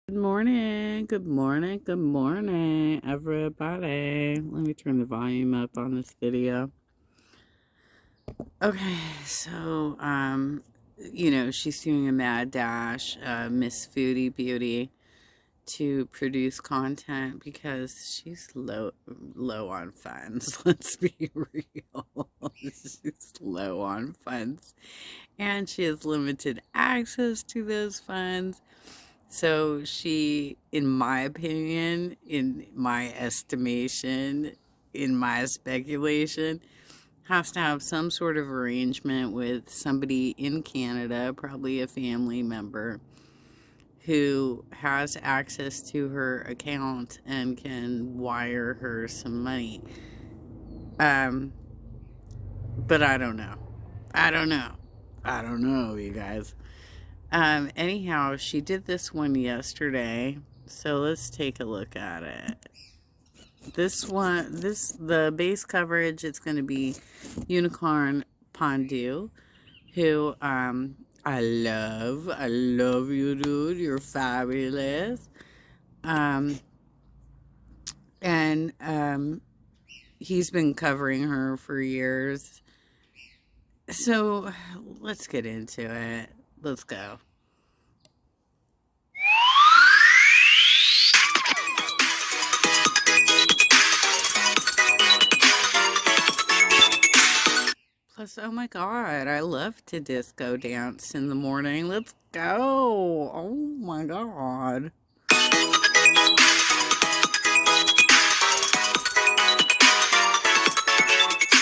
Good morning, good morning, good morning, everybody. Let me turn the volume up on this video. Okay, so, she's doing a mad dash, Miss Foodie Beauty, to produce content because she's low on funds. Let's be real. She's low on funds, and she has limited access to those funds. So she, in my opinion, in my estimation, in my speculation, has to have some sort of arrangement with somebody in Canada, probably a family member, who has access to her account and can wire her some money. Um, but I don't know. I don't know. I don't know, you guys. Anyhow, she did this one yesterday, so let's take a look at it. The base coverage, it's going to be Unicorn Pondu, who, I love you, dude, you're fabulous. Um, and he's been covering her for years. So, let's get into it. Let's go. Plus, oh my god, I love to disco dance in the morning. Let's go. Oh my god.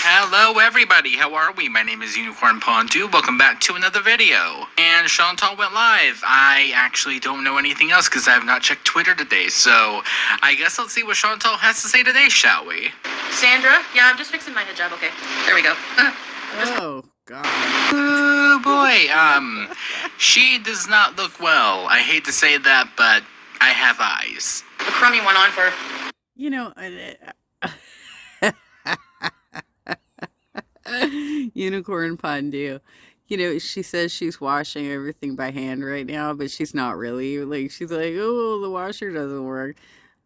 Hello everybody, how are we? My name is Unicorn Pondu. Welcome back to another video. And Chantal went live. I actually don't know anything else because I have not checked Twitter today, so I guess let's see what Chantal has to say today, shall we? Sandra? Yeah, I'm just fixing my hijab, okay. There we go. Oh god. Oh boy, she does not look well. I hate to say that, but I have eyes. The crummy one on for... You know, Unicorn Pondu. You know, she says she's washing everything by hand right now, but she's not really. Like, she's like, oh, the washer doesn't work.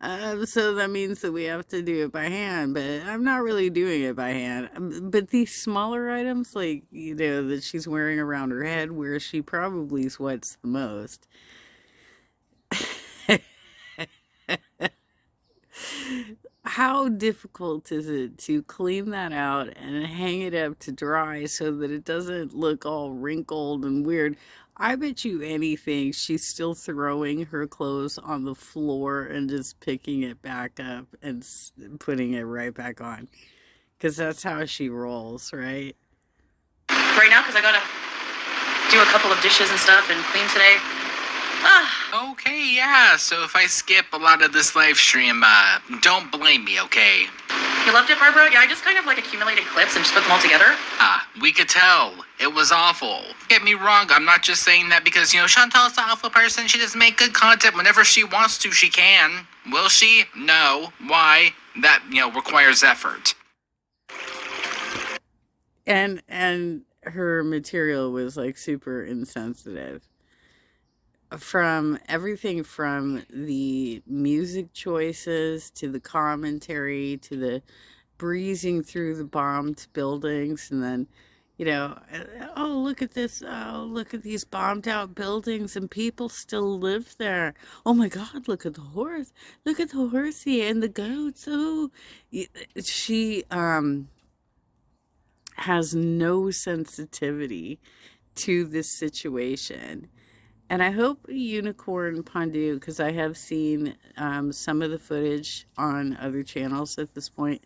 So that means that we have to do it by hand, but I'm not really doing it by hand. But these smaller items, like, that she's wearing around her head, where she probably sweats the most. How difficult is it to clean that out and hang it up to dry so that it doesn't look all wrinkled and weird? I bet you anything she's still throwing her clothes on the floor and just picking it back up and putting it right back on. Because that's how she rolls, right? Right now, because I gotta do a couple of dishes and stuff and clean today. Okay, yeah, so if I skip a lot of this live stream, don't blame me, okay? You loved it, Barbara? Yeah, I just kind of like accumulated clips and just put them all together. We could tell. It was awful. Get me wrong, I'm not just saying that because, Chantal's an awful person. She doesn't make good content whenever she wants to, she can. Will she? No. Why? That, requires effort. And her material was like super insensitive. From everything from the music choices to the commentary to the breezing through the bombed buildings, and then oh, look at this, oh, look at these bombed out buildings and people still live there. Oh my god, look at the horse, look at the horsey and the goats. Oh, she has no sensitivity to this situation. And I hope Unicorn Pondu, because I have seen some of the footage on other channels at this point,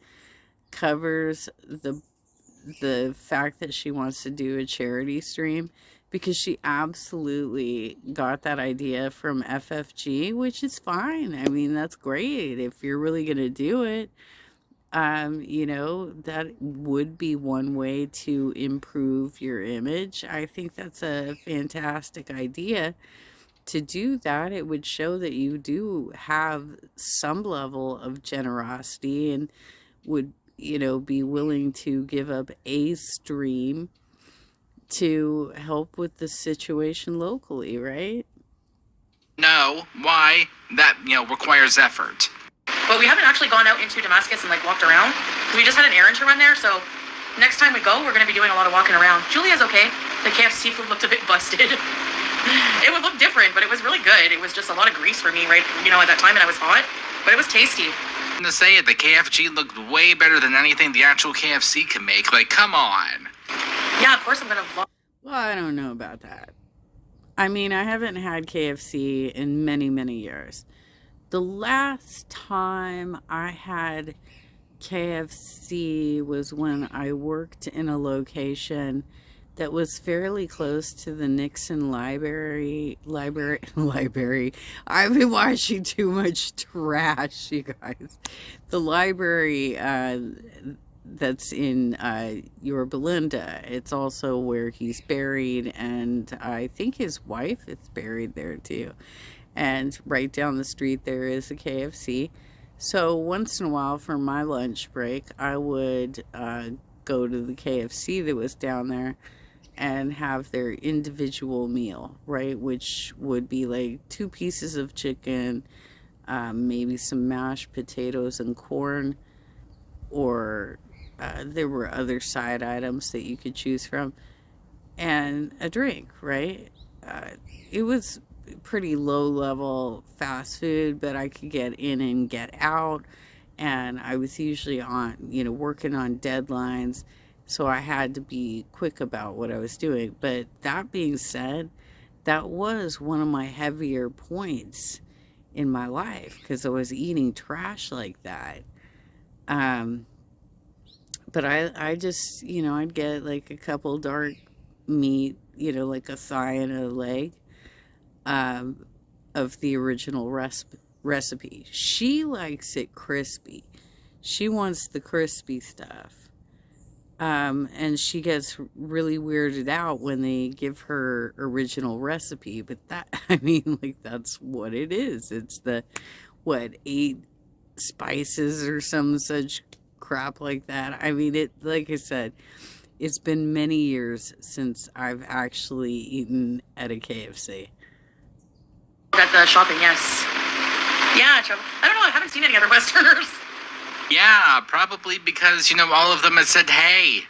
covers the fact that she wants to do a charity stream, because she absolutely got that idea from FFG, which is fine. I mean, that's great if you're really going to do it. That would be one way to improve your image. I think that's a fantastic idea to do that. It would show that you do have some level of generosity and would, be willing to give up a stream to help with the situation locally, right? No, why? That, requires effort. But we haven't actually gone out into Damascus and like walked around. We just had an errand to run there, so next time we go, we're going to be doing a lot of walking around. Julia's okay. The KFC food looked a bit busted. It would look different, but it was really good. It was just a lot of grease for me, right? At that time, and I was hot, but it was tasty. To say it, the KFG looked way better than anything the actual KFC can make. Like, come on. Yeah, of course I'm gonna vlog. Well, I don't know about that. I mean, I haven't had KFC in many, many years. The last time I had KFC was when I worked in a location that was fairly close to the Nixon library. I've been watching too much trash, you guys. The library that's in Yorba Linda. It's also where he's buried, and I think his wife is buried there too. And right down the street there is a KFC. So once in a while for my lunch break, I would go to the KFC that was down there and have their individual meal, right? Which would be like 2 pieces of chicken, maybe some mashed potatoes and corn, or there were other side items that you could choose from, and a drink, right? It was pretty low level fast food, but I could get in and get out, and I was usually on, working on deadlines, so I had to be quick about what I was doing. But that being said, that was one of my heavier points in my life because I was eating trash like that. But I just, I'd get like a couple dark meat, like a thigh and a leg of the original recipe. She likes it crispy. She wants the crispy stuff. And she gets really weirded out when they give her original recipe. But that's what it is. It's the, 8 spices or some such crap like that. Like I said, it's been many years since I've actually eaten at a KFC. At the shopping, yes. Yeah, I don't know, I haven't seen any other Westerners. Yeah, probably because, all of them had said, hey,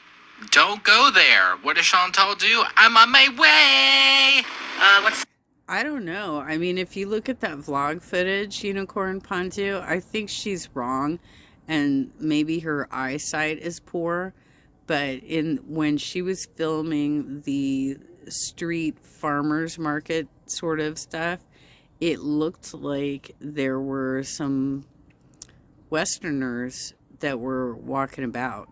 don't go there. What does Chantal do? I'm on my way. I don't know. If you look at that vlog footage, Unicorn Pontu, I think she's wrong, and maybe her eyesight is poor, but when she was filming the street farmers market sort of stuff, it looked like there were some Westerners that were walking about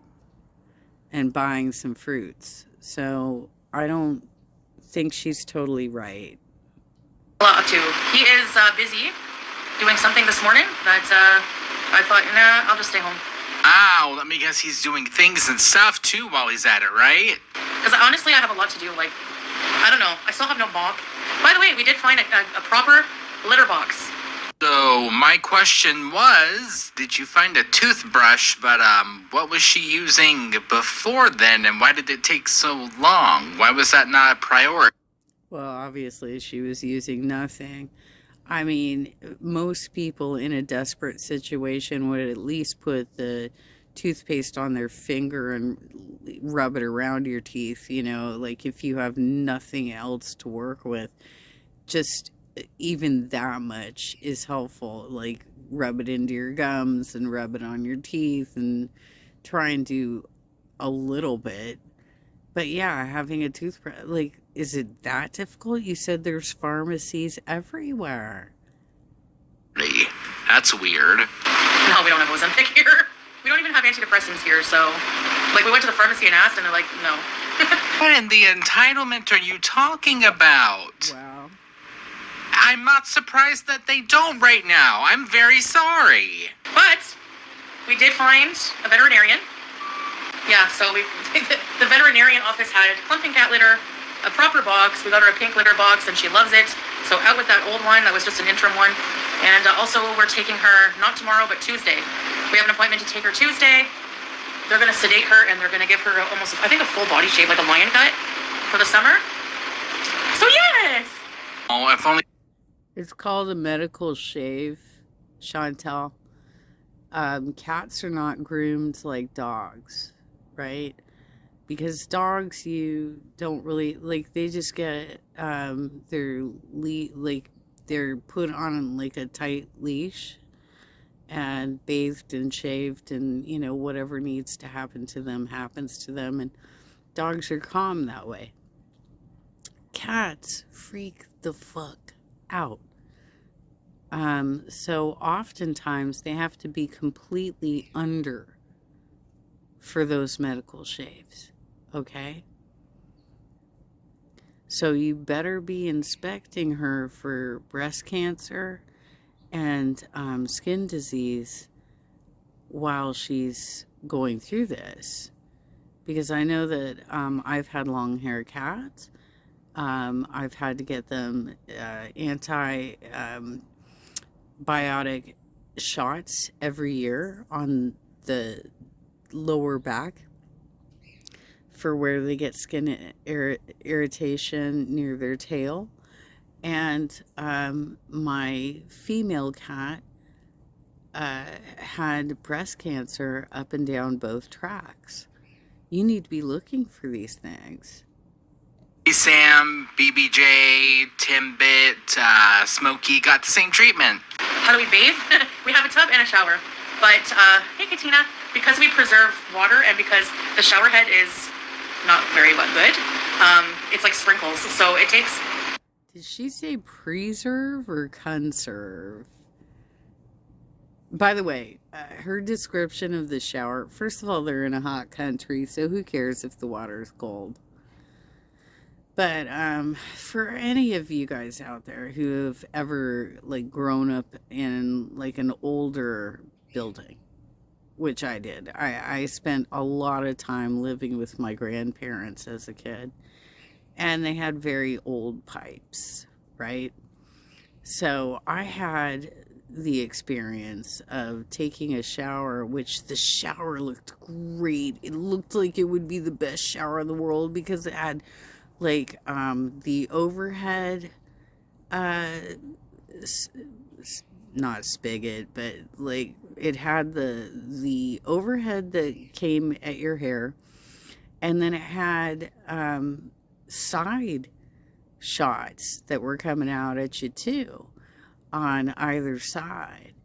and buying some fruits. So I don't think she's totally right. Up to. He is busy doing something this morning that I thought, nah, I'll just stay home. Ow, let me guess, he's doing things and stuff too while he's at it, right? Because honestly, I have a lot to do. Like, I don't know. I still have no mop. By the way, we did find a proper litter box. So my question was, did you find a toothbrush, but what was she using before then, and why did it take so long? Why was that not a priority? Well, obviously she was using nothing. Most people in a desperate situation would at least put the toothpaste on their finger and rub it around your teeth, like if you have nothing else to work with. Just even that much is helpful. Like, rub it into your gums and rub it on your teeth and try and do a little bit. But yeah, having a toothbrush, like, is it that difficult? You said there's pharmacies everywhere. That's weird. No, we don't have Ozempic here. We don't even have antidepressants here, so... Like, we went to the pharmacy and asked, and they're like, no. What in the entitlement are you talking about? Wow. I'm not surprised that they don't right now. I'm very sorry. But we did find a veterinarian. Yeah, so the veterinarian office had clumping cat litter, a proper box. We got her a pink litter box, and she loves it. So out with that old one. That was just an interim one. And also, we're taking her, not tomorrow, but Tuesday. We have an appointment to take her Tuesday. They're going to sedate her, and they're going to give her almost, I think, a full body shave, like a lion cut, for the summer. So yes! Oh, if only... It's called a medical shave, Chantel. Cats are not groomed like dogs, right? Because dogs, you don't really like. They just get they're put on like a tight leash and bathed and shaved, and whatever needs to happen to them happens to them, and dogs are calm that way. Cats freak the fuck out. So oftentimes they have to be completely under for those medical shaves. Okay? So you better be inspecting her for breast cancer and skin disease while she's going through this. Because I know that I've had long hair cats. I've had to get them antibiotic shots every year on the lower back for where they get skin irritation near their tail. And my female cat had breast cancer up and down both tracks. You need to be looking for these things. Sam, BBJ, Timbit, Smokey got the same treatment. How do we bathe? We have a tub and a shower. But, hey Katina, because we preserve water and because the shower head is not very good, it's like sprinkles. So it takes... Did she say preserve or conserve? By the way, her description of the shower, first of all, they're in a hot country, so who cares if the water is cold? But for any of you guys out there who have ever like grown up in like an older building, which I did, I spent a lot of time living with my grandparents as a kid, and they had very old pipes, right? So I had the experience of taking a shower, which the shower looked great. It looked like it would be the best shower in the world because it had like the overhead not spigot, but like it had the overhead that came at your hair, and then it had side shots that were coming out at you too on either side.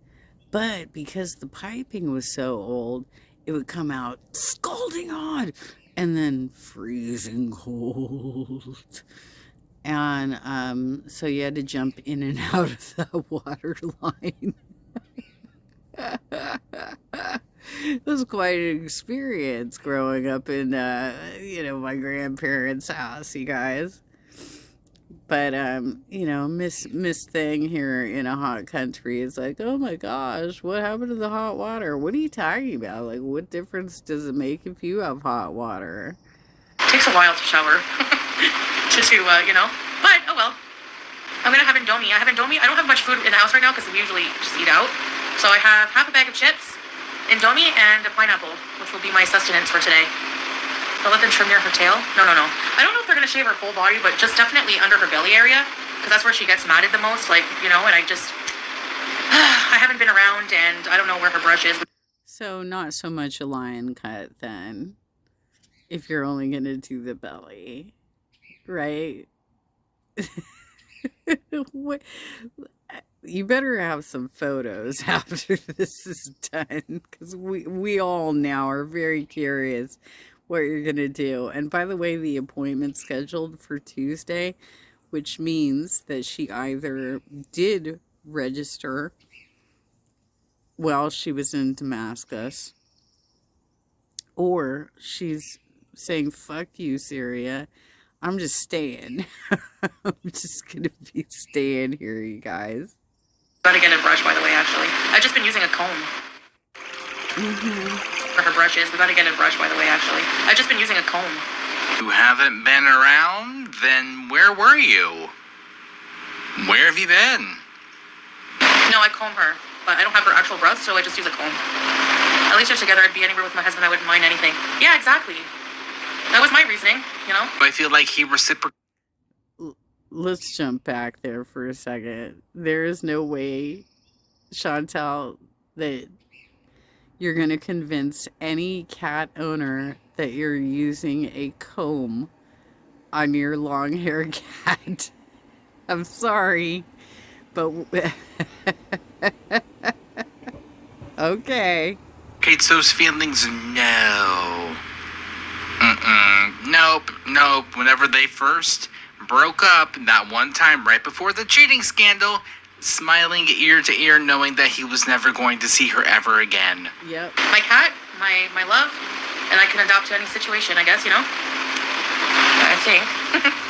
But because the piping was so old, it would come out scalding hot and then freezing cold. And so you had to jump in and out of the water line. It was quite an experience growing up in, my grandparents' house, you guys. But, Miss Thing here in a hot country is like, oh my gosh, what happened to the hot water? What are you talking about? Like, what difference does it make if you have hot water? It takes a while to shower. But, oh well. I'm going to have Indomie. I don't have much food in the house right now because we usually just eat out. So I have half a bag of chips, Indomie, and a pineapple, which will be my sustenance for today. I'll let them trim near her tail. No. I don't know if they're going to shave her whole body, but just definitely under her belly area, because that's where she gets matted the most, and I just... I haven't been around, and I don't know where her brush is. So not so much a lion cut, then, if you're only going to do the belly, right? You better have some photos after this is done, because we all now are very curious what you're going to do. And by the way, the appointment's scheduled for Tuesday, which means that she either did register while she was in Damascus, or she's saying, fuck you, Syria. I'm just staying. I'm just going to be staying here, you guys. Gotta get a brush, by the way, actually. I've just been using a comb. For her brushes. We gotta get a brush, by the way, actually. I've just been using a comb. You haven't been around? Then where were you? Where have you been? No, I comb her. But I don't have her actual brush, so I just use a comb. At least if together I'd be anywhere with my husband, I wouldn't mind anything. Yeah, exactly. That was my reasoning, I feel like he reciprocated. let's jump back there for a second. There is no way, Chantal, that you're going to convince any cat owner that you're using a comb on your long haired cat. I'm sorry, but okay. Kate's those feelings, no. Nope. Whenever they first broke up, that one time right before the cheating scandal, smiling ear to ear, knowing that he was never going to see her ever again. Yep. My cat, my love, and I can adapt to any situation, I guess, you know? I think.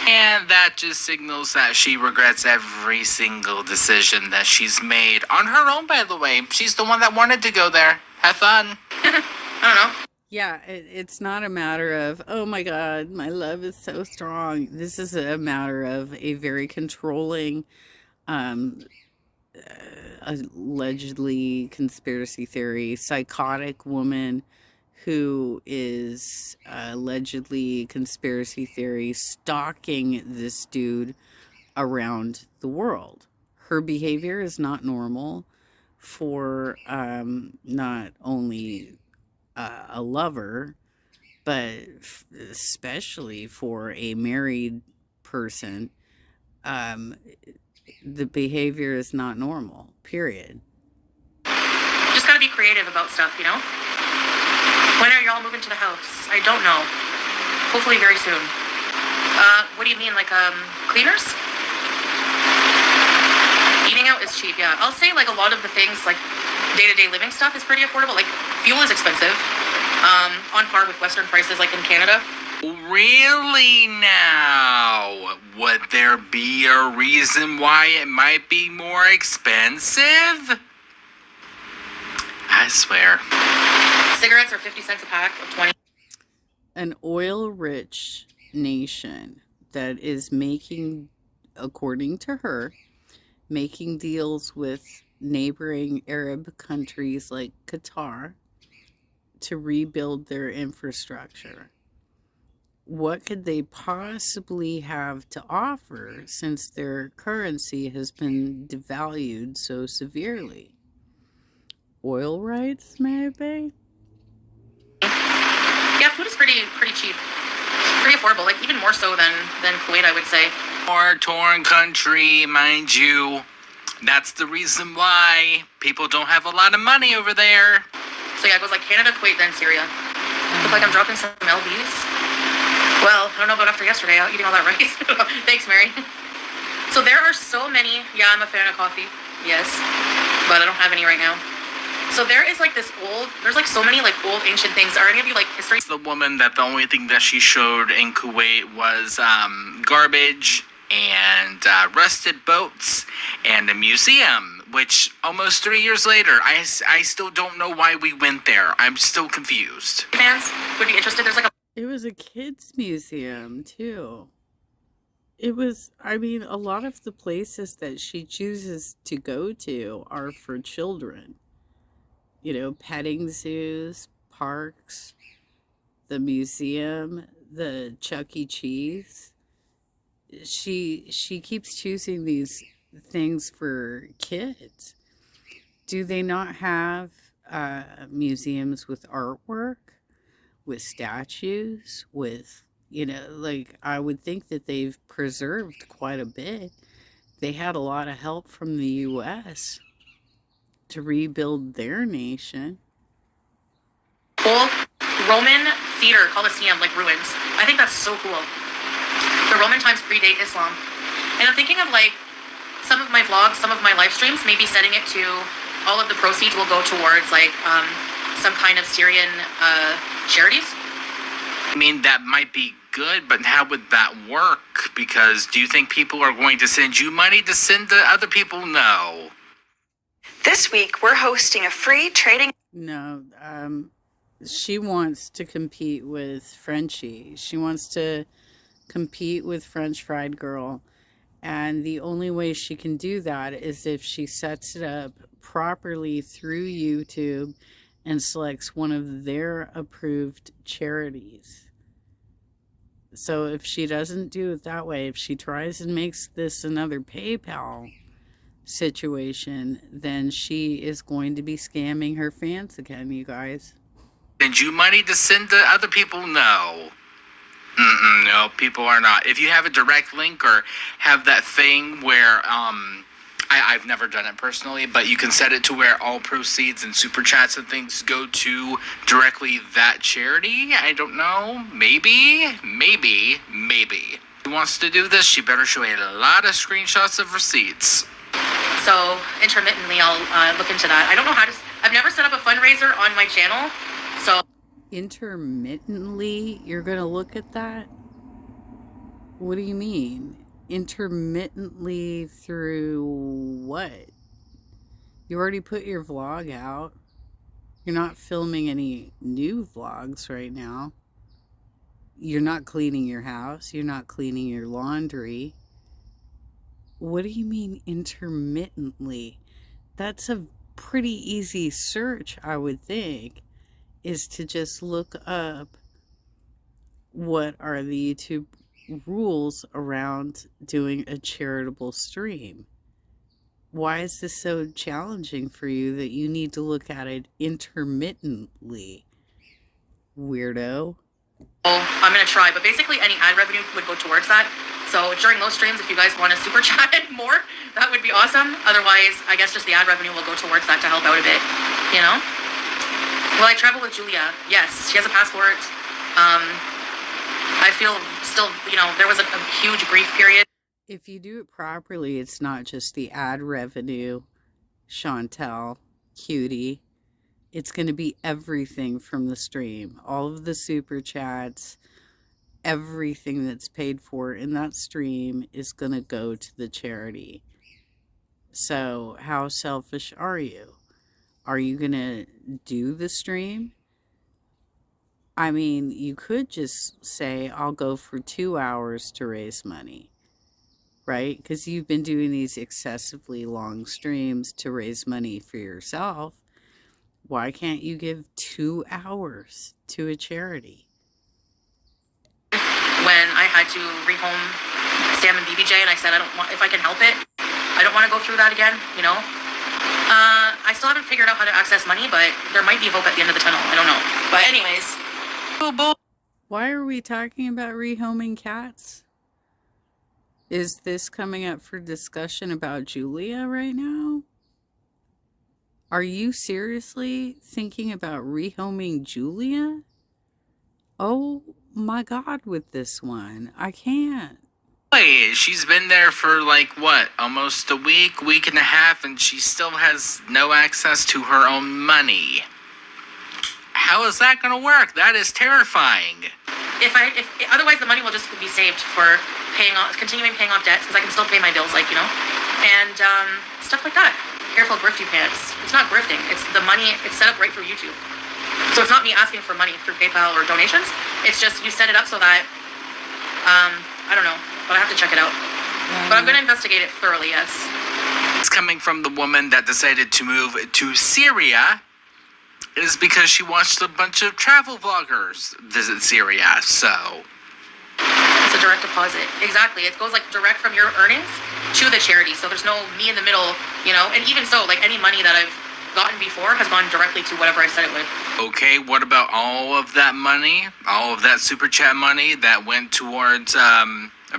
And that just signals that she regrets every single decision that she's made. On her own, by the way. She's the one that wanted to go there. Have fun. I don't know. Yeah, it's not a matter of, oh my God, my love is so strong. This is a matter of a very controlling, allegedly conspiracy theory, psychotic woman who is allegedly conspiracy theory stalking this dude around the world. Her behavior is not normal for not only a lover, but especially for a married person. The behavior is not normal, period. Just gotta be creative about stuff, you know? When are y'all moving to the house? I don't know. Hopefully very soon. What do you mean, like, cleaners? Eating out is cheap, yeah. I'll say, like, a lot of the things, like, day-to-day living stuff is pretty affordable. Like, fuel is expensive. On par with Western prices, like in Canada. Really now? Would there be a reason why it might be more expensive? I swear. Cigarettes are 50 cents a pack of 20. An oil-rich nation that is making, according to her, making deals with neighboring Arab countries like Qatar to rebuild their infrastructure. What could they possibly have to offer since their currency has been devalued so severely? Oil rights, maybe? Yeah, food is pretty cheap. Pretty affordable, like even more so than Kuwait, I would say. War-torn country, mind you. That's the reason why people don't have a lot of money over there. So yeah, it goes like Canada, Kuwait, then Syria. Look like I'm dropping some LBs. Well, I don't know about after yesterday, eating all that rice. Thanks, Mary. So there are so many, yeah, I'm a fan of coffee, yes, but I don't have any right now. So there is like this there's like so many like old ancient things. Are any of you like history? The woman that the only thing that she showed in Kuwait was garbage and rusted boats and a museum, which almost 3 years later, I still don't know why we went there. I'm still confused. Fans would be interested. There's like It was a kids' museum, too. It was, I mean, a lot of the places that she chooses to go to are for children. You know, petting zoos, parks, the museum, the Chuck E. Cheese. She keeps choosing these things for kids. Do they not have museums with artwork, with statues, with, you know, like, I would think that they've preserved quite a bit. They had a lot of help from the U.S. to rebuild their nation. old Roman theater Colosseum, like ruins. I think that's so cool. The Roman times predate Islam. And I'm thinking of like some of my vlogs, some of my live streams, maybe setting it to all of the proceeds will go towards like some kind of Syrian charities. I mean, that might be good, but how would that work? Because do you think people are going to send you money to send to other people? No. This week, we're hosting a free trading... No, she wants to compete with Frenchie. She wants to compete with French Fried Girl. And the only way she can do that is if she sets it up properly through YouTube and selects one of their approved charities. So if she doesn't do it that way, if she tries and makes this another PayPal situation, then she is going to be scamming her fans again, you guys. Send you money to send to other people? No. No, people are not. If you have a direct link or have that thing where, I've never done it personally, but you can set it to where all proceeds and super chats and things go to directly that charity. I don't know. Maybe. If she wants to do this, she better show a lot of screenshots of receipts. So intermittently, I'll look into that. I don't know how to. I've never set up a fundraiser on my channel, so. Intermittently, you're going to look at that? What do you mean? Intermittently through what? You already put your vlog out. You're not filming any new vlogs right now. You're not cleaning your house. You're not cleaning your laundry. What do you mean intermittently? That's a pretty easy search, I would think, is to just look up what are the YouTube rules around doing a charitable stream. Why is this so challenging for you that you need to look at it intermittently, weirdo? Oh, I'm going to try, but basically any ad revenue would go towards that. So during those streams, if you guys want to super chat more, that would be awesome. Otherwise, I guess just the ad revenue will go towards that to help out a bit, you know? Will I travel with Julia? Yes, she has a passport. I feel still, you know, there was a huge grief period. If you do it properly, it's not just the ad revenue, Chantel, cutie. It's going to be everything from the stream. All of the super chats, everything that's paid for in that stream is going to go to the charity. So how selfish are you? Are you going to do the stream? I mean, you could just say, I'll go for 2 hours to raise money, right? Because you've been doing these excessively long streams to raise money for yourself. Why can't you give 2 hours to a charity? When I had to rehome Sam and BBJ, and I said, I don't want, if I can help it, I don't want to go through that again, you know? I still haven't figured out how to access money, but there might be hope at the end of the tunnel. I don't know. But anyways. Why are we talking about rehoming cats? Is this coming up for discussion about Julia right now? Are you seriously thinking about rehoming Julia? Oh my God, with this one. I can't. Wait, she's been there for like what, almost a week and a half, and she still has no access to her own money. How is that gonna work? That is terrifying. If otherwise the money will just be saved for continuing paying off debts, because I can still pay my bills, like, you know, and stuff like that. Careful, grifty pants. It's not grifting. It's the money. It's set up right through YouTube. So it's not me asking for money through PayPal or donations. It's just you set it up so that I don't know, but I have to check it out. But I'm going to investigate it thoroughly. Yes. It's coming from the woman that decided to move to Syria. Is because she watched a bunch of travel vloggers visit Syria. So it's a direct deposit. Exactly. It goes like direct from your earnings to the charity. So there's no me in the middle, you know. And even so, like any money that I've gotten before has gone directly to whatever I said it would. Okay, what about all of that money? All of that super chat money that went towards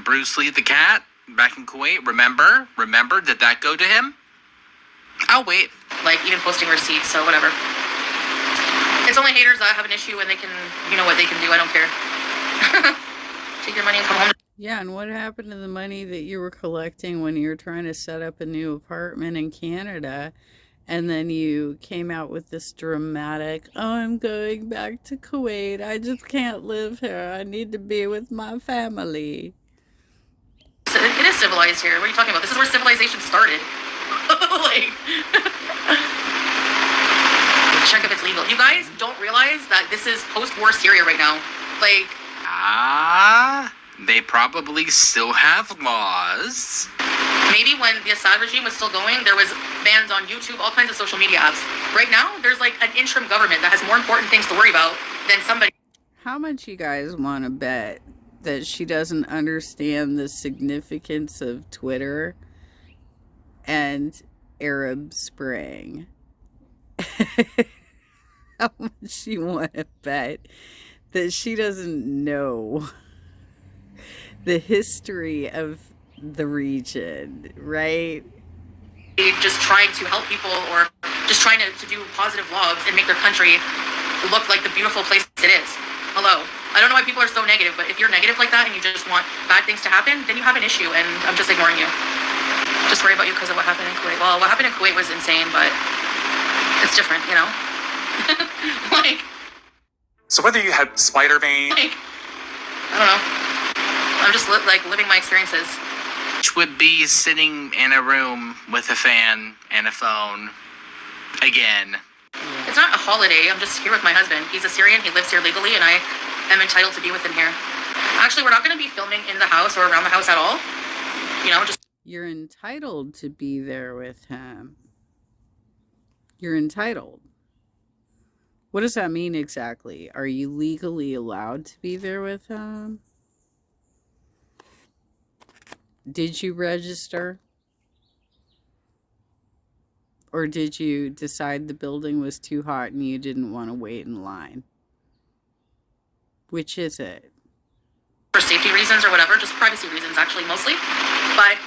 Bruce Lee the cat back in Kuwait? Remember? Did that go to him? I'll wait. Like even posting receipts, so whatever. It's only haters that have an issue and they can, you know what they can do. I don't care. Take your money and come home. Yeah, and what happened to the money that you were collecting when you were trying to set up a new apartment in Canada? And then you came out with this dramatic, oh, I'm going back to Kuwait. I just can't live here. I need to be with my family. So it is civilized here. What are you talking about? This is where civilization started. Like, check if it's legal. You guys don't realize that this is post-war Syria right now. Like, they probably still have laws. Maybe when the Assad regime was still going, there was bans on YouTube, all kinds of social media apps. Right now, there's like an interim government that has more important things to worry about than somebody. How much you guys want to bet that she doesn't understand the significance of Twitter and Arab Spring. How much you want to bet that she doesn't know the history of the region, right? Just trying to help people or just trying to do positive vlogs and make their country look like the beautiful place it is. Hello. I don't know why people are so negative, but if you're negative like that and you just want bad things to happen, then you have an issue, and I'm just ignoring you. Just worry about you because of what happened in Kuwait. Well, what happened in Kuwait was insane, but it's different, you know? Like... So whether you had spider vein... Like, I don't know. I'm just living my experiences. Which would be sitting in a room with a fan and a phone. Again. It's not a holiday. I'm just here with my husband. He's a Syrian. He lives here legally, and I am entitled to be with him here. Actually, we're not going to be filming in the house or around the house at all. You know, just... You're entitled to be there with him. You're entitled. What does that mean exactly? Are you legally allowed to be there with him? Did you register? Or did you decide the building was too hot and you didn't want to wait in line? Which is it? For safety reasons or whatever, just privacy reasons actually mostly. But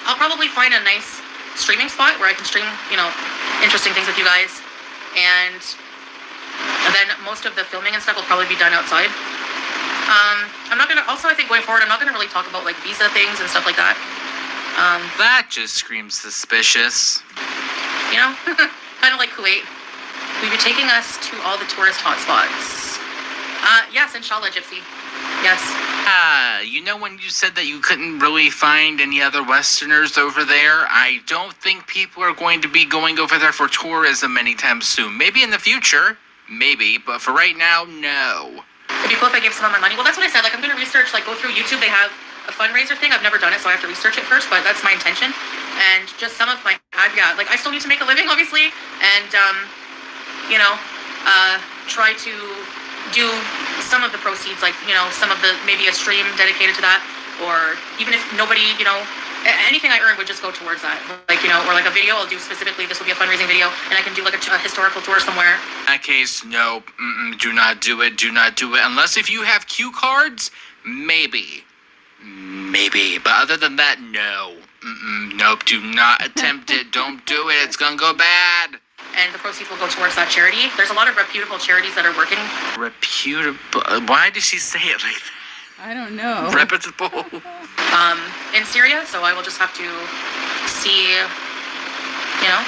I'll probably find a nice streaming spot where I can stream, you know, interesting things with you guys. And then most of the filming and stuff will probably be done outside. I'm not going to, also I think going forward, I'm not going to really talk about like visa things and stuff like that. That just screams suspicious. You know, kind of like Kuwait. Will you be taking us to all the tourist hotspots? Yes, inshallah, Gypsy. Yes. You know when you said that you couldn't really find any other Westerners over there? I don't think people are going to be going over there for tourism anytime soon. Maybe in the future, maybe, but for right now, no. It'd be cool if I gave some of my money. Well, that's what I said. Like, I'm going to research, like, go through YouTube. They have a fundraiser thing. I've never done it, so I have to research it first, but that's my intention. And just some of my, yeah, like, I still need to make a living, obviously, and, you know, try to do some of the proceeds, like, you know, some of the, maybe a stream dedicated to that, or even if nobody, you know, anything I earn would just go towards that. Like, you know, or like a video, I'll do specifically, this will be a fundraising video, and I can do like a historical tour somewhere. In that case, no, do not do it, do not do it. Unless if you have cue cards, maybe. Maybe, but other than that, no. Nope, do not attempt it, don't do it, it's gonna go bad. And the proceeds will go towards that charity. There's a lot of reputable charities that are working. Reputable? Why did she say it like that? I don't know. Reputable. In Syria, so I will just have to see, you know,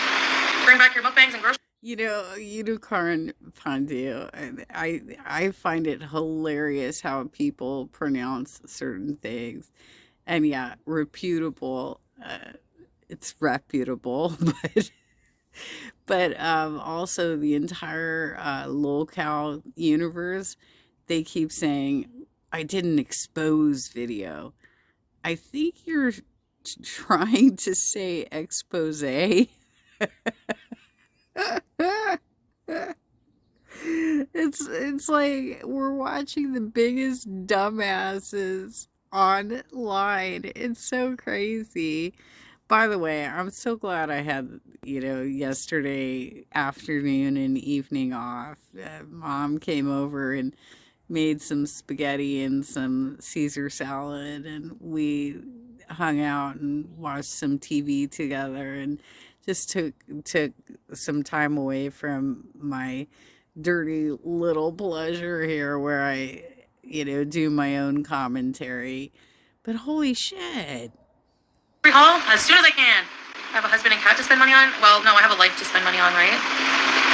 bring back your mukbangs and groceries. You know, Unicorn Fondue, I find it hilarious how people pronounce certain things. And yeah, reputable, it's reputable, but also the entire lolcow universe, they keep saying, I didn't expose video. I think you're trying to say expose. It's like we're watching the biggest dumbasses online. It's so crazy. By the way, I'm so glad I had, you know, yesterday afternoon and evening off. Mom came over and made some spaghetti and some Caesar salad, and we hung out and watched some TV together and just took some time away from my dirty little pleasure here where I, you know, do my own commentary. But holy shit. Haul as soon as I can. I have a husband and cat to spend money on. Well, no, I have a life to spend money on, right?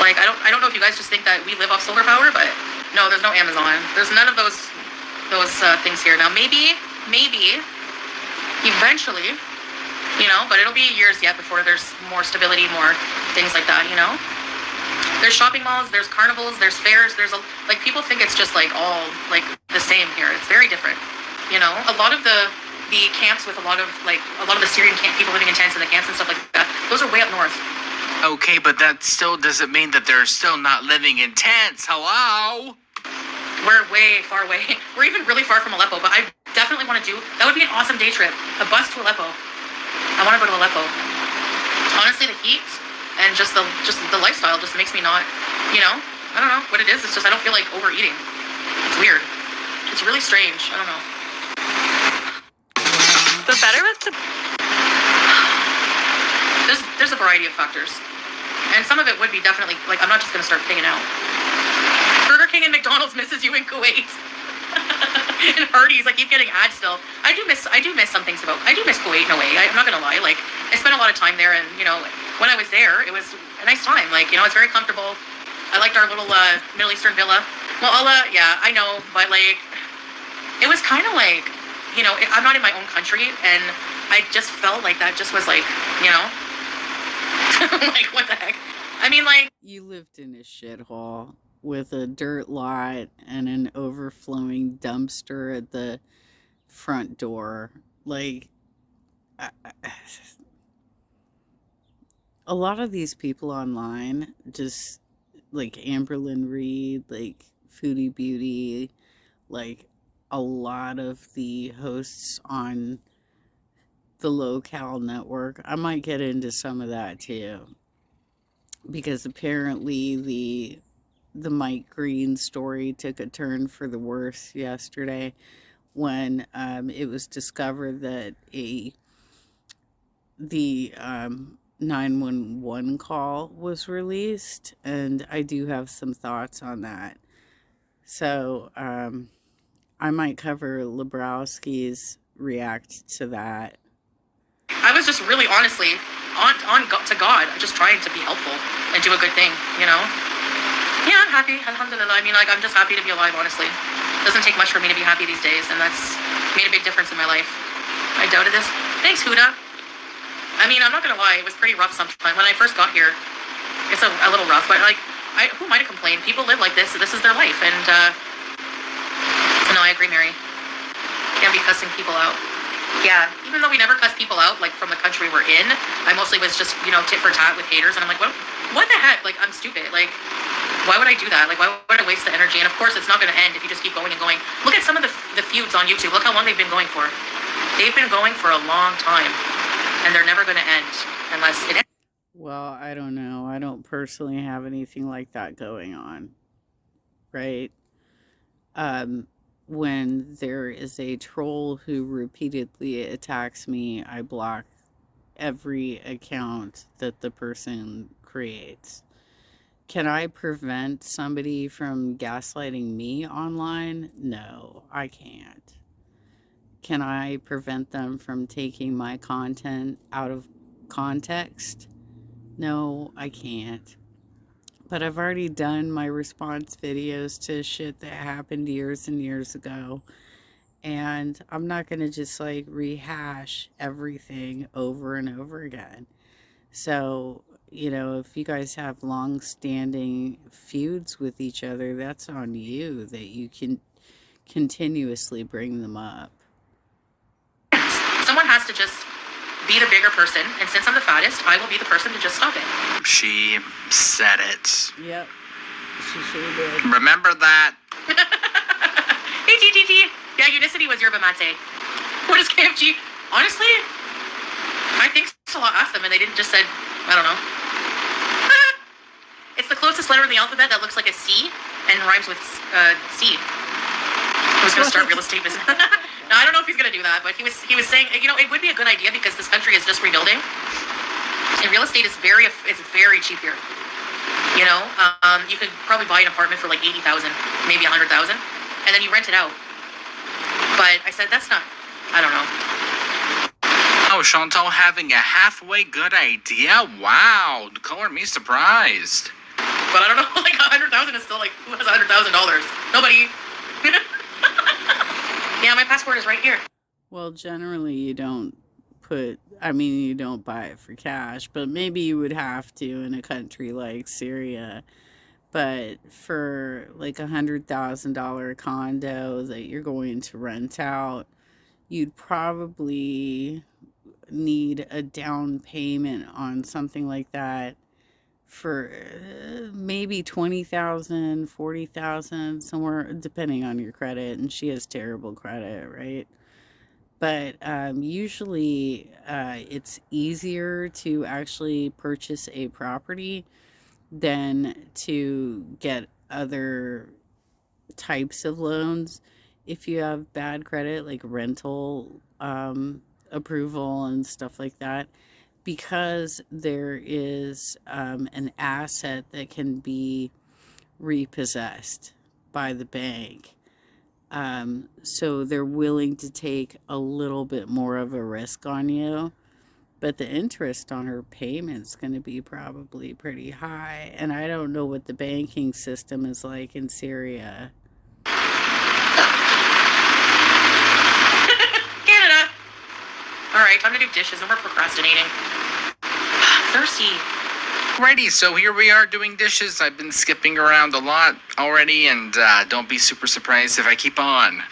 Like, I don't know if you guys just think that we live off solar power, but no, there's no Amazon. There's none of those things here. Now, maybe, eventually, you know, but it'll be years yet before there's more stability, more things like that, you know? There's shopping malls, there's carnivals, there's fairs, like, people think it's just, like, all, like, the same here. It's very different, you know? A lot of the camps with a lot of the Syrian camp people living in tents in the camps and stuff like that, those are way up north. Okay, but that still doesn't mean that they're still not living in tents. Hello? We're way far away. We're even really far from Aleppo, but I definitely want to do, that would be an awesome day trip. A bus to Aleppo. I want to go to Aleppo. Honestly, the heat and just the lifestyle just makes me not, you know, I don't know what it is. It's just I don't feel like overeating. It's weird. It's really strange. I don't know. But better with the... There's a variety of factors. And some of it would be definitely, like, I'm not just going to start picking out. Burger King and McDonald's misses you in Kuwait. And Hardee's, I keep getting ads still. I do miss some things about, I do miss Kuwait in a way. I'm not going to lie. Like, I spent a lot of time there, and, you know, when I was there, it was a nice time. Like, you know, it's very comfortable. I liked our little Middle Eastern villa. Well, yeah, I know, but, like, it was kind of like, you know, I'm not in my own country, and I just felt like that just was like, you know, like, what the heck? I mean, like... You lived in a shithole with a dirt lot and an overflowing dumpster at the front door. Like, a lot of these people online, just like Amberlyn Reed, like Foodie Beauty, like a lot of the hosts on the local network. I might get into some of that too, because apparently the Mike Green story took a turn for the worse yesterday when it was discovered that the 911 call was released, and I do have some thoughts on that. So I might cover Lebrowski's react to that. I was just really honestly to God, just trying to be helpful and do a good thing, you know? Yeah, I'm happy, alhamdulillah. I mean, like, I'm just happy to be alive, honestly. It doesn't take much for me to be happy these days, and that's made a big difference in my life. I doubted this. Thanks, Huda. I mean, I'm not gonna lie, it was pretty rough sometimes. When I first got here, it's a little rough, but, like, who am I to complain? People live like this, this is their life, and, no, I agree, Mary. Can't be cussing people out. Yeah, even though we never cuss people out, like, from the country we're in, I mostly was just, you know, tit for tat with haters, and I'm like, what the heck? Like, I'm stupid. Like, why would I do that? Like, why would I waste the energy? And, of course, it's not going to end if you just keep going and going. Look at some of the feuds on YouTube. Look how long they've been going for. They've been going for a long time, and they're never going to end unless it ends. Well, I don't know. I don't personally have anything like that going on, right? When there is a troll who repeatedly attacks me, I block every account that the person creates. Can I prevent somebody from gaslighting me online? No, I can't. Can I prevent them from taking my content out of context? No, I can't. But I've already done my response videos to shit that happened years and years ago. And I'm not going to just like rehash everything over and over again. So, you know, if you guys have long-standing feuds with each other, that's on you that you can continuously bring them up. Someone has to just be the bigger person, and since I'm the fattest, I will be the person to just stop it. She said it. Yep, she sure did. Remember that. Hey, TTT. Yeah, Unicity was yerba mate. What is KFG? Honestly, I think Salah asked them, and they didn't just said, I don't know. It's the closest letter in the alphabet that looks like a C and rhymes with seed. I was going to start real estate business. No, I don't know if he's going to do that, but he was saying, you know, it would be a good idea because this country is just rebuilding, and real estate is very cheap here. You know, you could probably buy an apartment for like 80,000, maybe 100,000, and then you rent it out. But I said that's not. I don't know. Oh, Chantal having a halfway good idea? Wow, color me surprised. But I don't know. Like 100,000 is still like, who has $100,000? Nobody. Yeah, my passport is right here. Well, generally you don't you don't buy it for cash, but maybe you would have to in a country like Syria. But for like $100,000 condo that you're going to rent out, you'd probably need a down payment on something like that for maybe 20,000, 40,000, somewhere, depending on your credit. And she has terrible credit, right? But usually it's easier to actually purchase a property than to get other types of loans if you have bad credit, like rental approval and stuff like that, because there is an asset that can be repossessed by the bank. So they're willing to take a little bit more of a risk on you. But the interest on her payment's going to be probably pretty high. And I don't know what the banking system is like in Syria. Canada. All right, time to do dishes. No more procrastinating. Thirsty. Alrighty, so here we are doing dishes. I've been skipping around a lot already, and don't be super surprised if I keep on.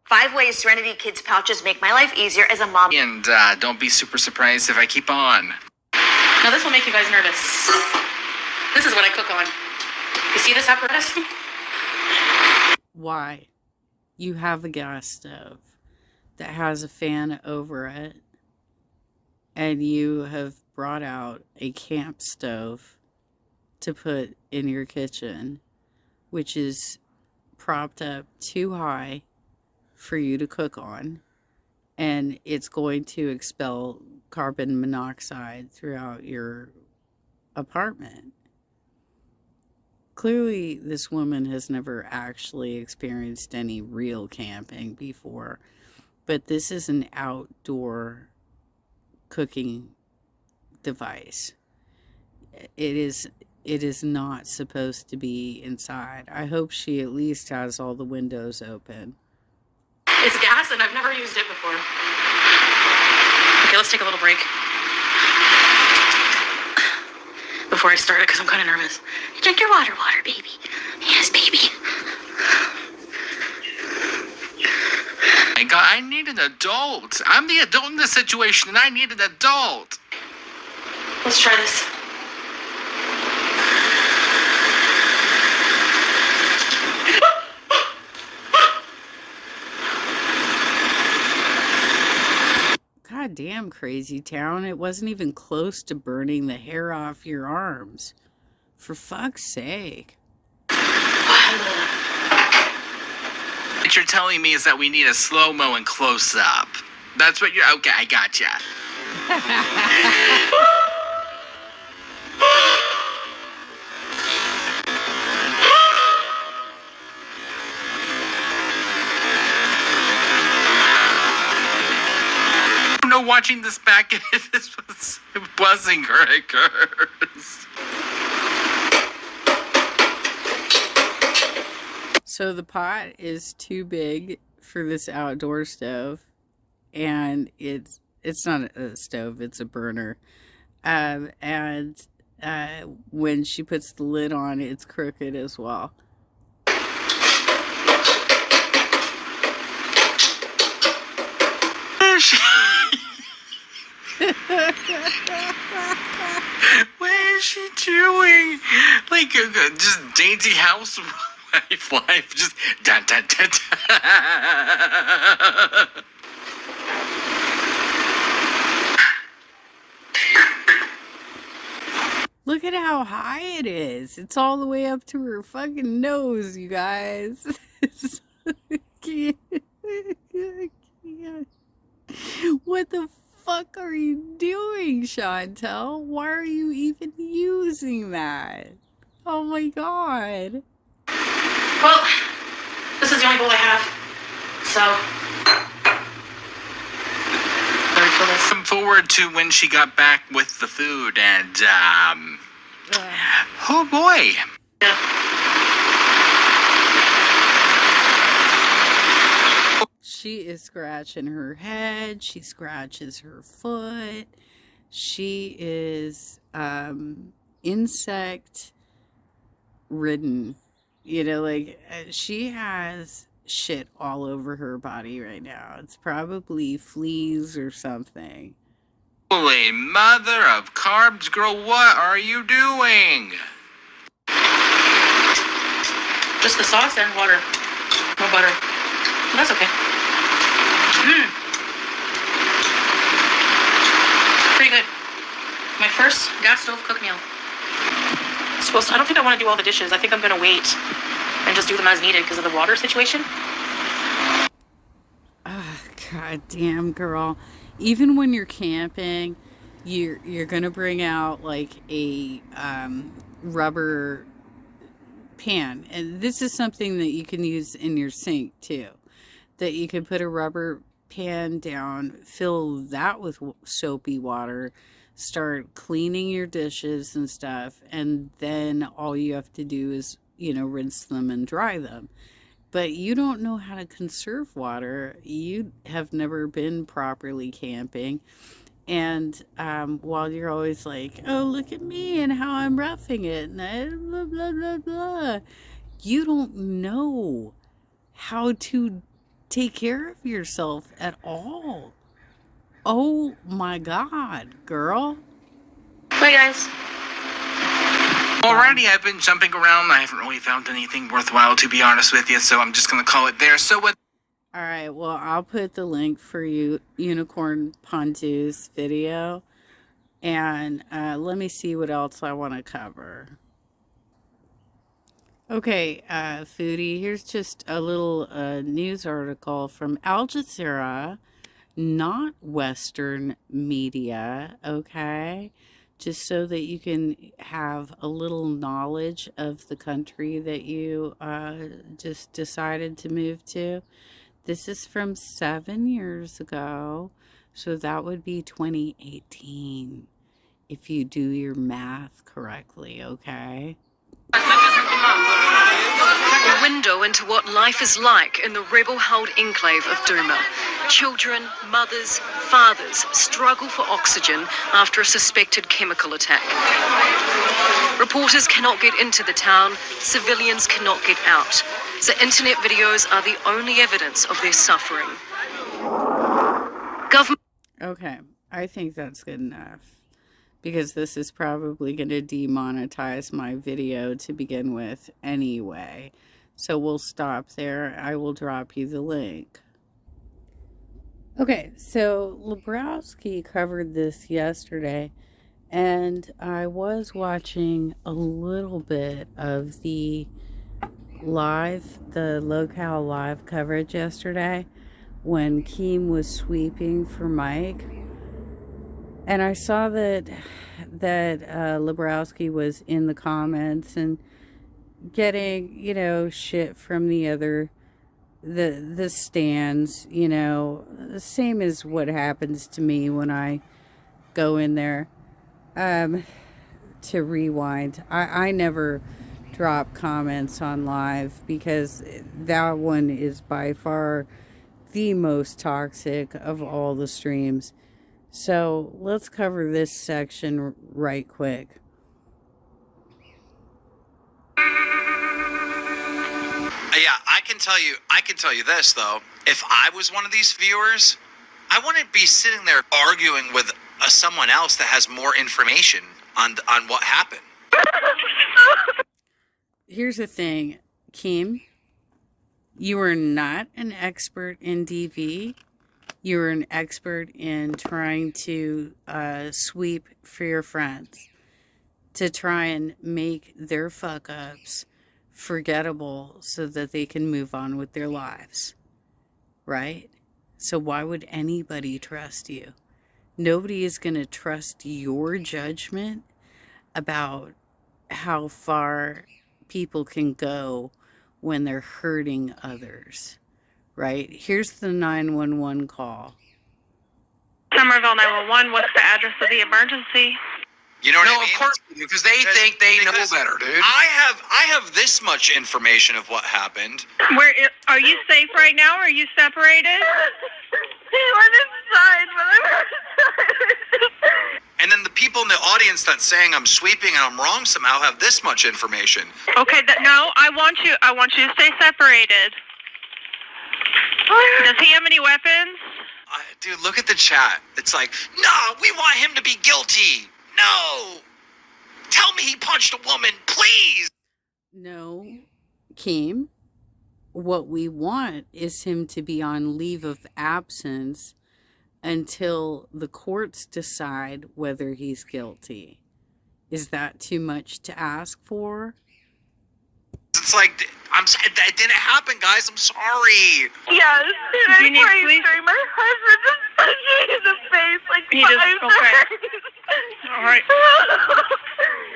5 ways Serenity Kids pouches make my life easier as a mom. And don't be super surprised if I keep on. Now this will make you guys nervous. This is what I cook on. You see this apparatus? Why? You have a gas stove that has a fan over it, and you have brought out a camp stove to put in your kitchen, which is propped up too high for you to cook on, and it's going to expel carbon monoxide throughout your apartment. Clearly, this woman has never actually experienced any real camping before, but this is an outdoor cooking device. It is not supposed to be inside. I hope she at least has all the windows open. It's gas and I've never used it before. Okay, let's take a little break. Before I start it, because I'm kind of nervous. Drink your water, baby. Yes, baby. I need an adult. I'm the adult in this situation, and I need an adult. Let's try this. God damn, Crazy Town. It wasn't even close to burning the hair off your arms. For fuck's sake. What you're telling me is that we need a slow-mo and close-up. That's what you're... Okay, I gotcha. No, watching this back, this was buzzing curse. So the pot is too big for this outdoor stove, and it's not a stove, it's a burner. When she puts the lid on, it's crooked as well. What is she doing? Like, just dainty housewife life. Just da da da da. Look at how high it is. It's all the way up to her fucking nose, you guys. What the fuck are you doing, Chantel? Why are you even using that? Oh my god. Well, this is the only bowl I have. So, ready for this? Looking forward to when she got back with the food and, oh boy. Yeah. She is scratching her head. She scratches her foot. She is insect ridden. You know, like she has shit all over her body right now. It's probably fleas or something. Holy mother of carbs, girl, what are you doing? Just the sauce and water. No butter. That's okay. Pretty good. My first gas stove cooked meal. I don't think I want to do all the dishes. I think I'm going to wait and just do them as needed because of the water situation. God damn, girl. Even when you're camping, you're gonna bring out like a rubber pan, and this is something that you can use in your sink too. That you can put a rubber pan down, fill that with soapy water, start cleaning your dishes and stuff, and then all you have to do is, rinse them and dry them. But you don't know how to conserve water. You have never been properly camping. And while you're always like, oh, look at me and how I'm roughing it, and blah, blah, blah, blah, you don't know how to take care of yourself at all. Oh my God, girl. Bye, guys. Alrighty, I've been jumping around. I haven't really found anything worthwhile, to be honest with you, so I'm just going to call it there. So what? All right, well, I'll put the link for you, Unicorn Pontu's video, and let me see what else I want to cover. Okay, Foodie, here's just a little news article from Al Jazeera, not Western media, okay? Just so that you can have a little knowledge of the country that you just decided to move to. This is from 7 years ago, so that would be 2018, if you do your math correctly, okay? A window into what life is like in the rebel-held enclave of Douma. Children, mothers, fathers struggle for oxygen after a suspected chemical attack. Reporters cannot get into the town, civilians cannot get out. So internet videos are the only evidence of their suffering. Okay, I think that's good enough, because this is probably going to demonetize my video to begin with anyway. So we'll stop there. I will drop you the link. Okay, so Lebrowski covered this yesterday, and I was watching a little bit of the locale live coverage yesterday when Keem was sweeping for Mike. And I saw that Lebrowski was in the comments and getting, shit from the other, the stands, the same as what happens to me when I go in there to rewind. I never drop comments on live because that one is by far the most toxic of all the streams. So let's cover this section right quick. Yeah, I can tell you this though. If I was one of these viewers, I wouldn't be sitting there arguing with someone else that has more information on what happened. Here's the thing, Keem. You are not an expert in DV. You're an expert in trying to sweep for your friends, to try and make their fuck-ups forgettable so that they can move on with their lives, right? So why would anybody trust you? Nobody is going to trust your judgment about how far people can go when they're hurting others, right? Here's the 911 call. Somerville 911, what's the address of the emergency? You know what I No, mean? of course, because they think they know better, dude. I have this much information of what happened. Where are you safe right now? Or are you separated? We're inside, And then the people in the audience that's saying I'm sweeping and I'm wrong somehow have this much information. Okay, no, I want you to stay separated. Does he have any weapons? Dude, look at the chat. It's like, no, we want him to be guilty. No. Tell me he punched a woman, please. No, Keem. What we want is him to be on leave of absence until the courts decide whether he's guilty. Is that too much to ask for? It's like, that didn't happen, guys. I'm sorry. Yes. Do you need police? My husband just punched me in the face like He just, 5 okay. times. All right.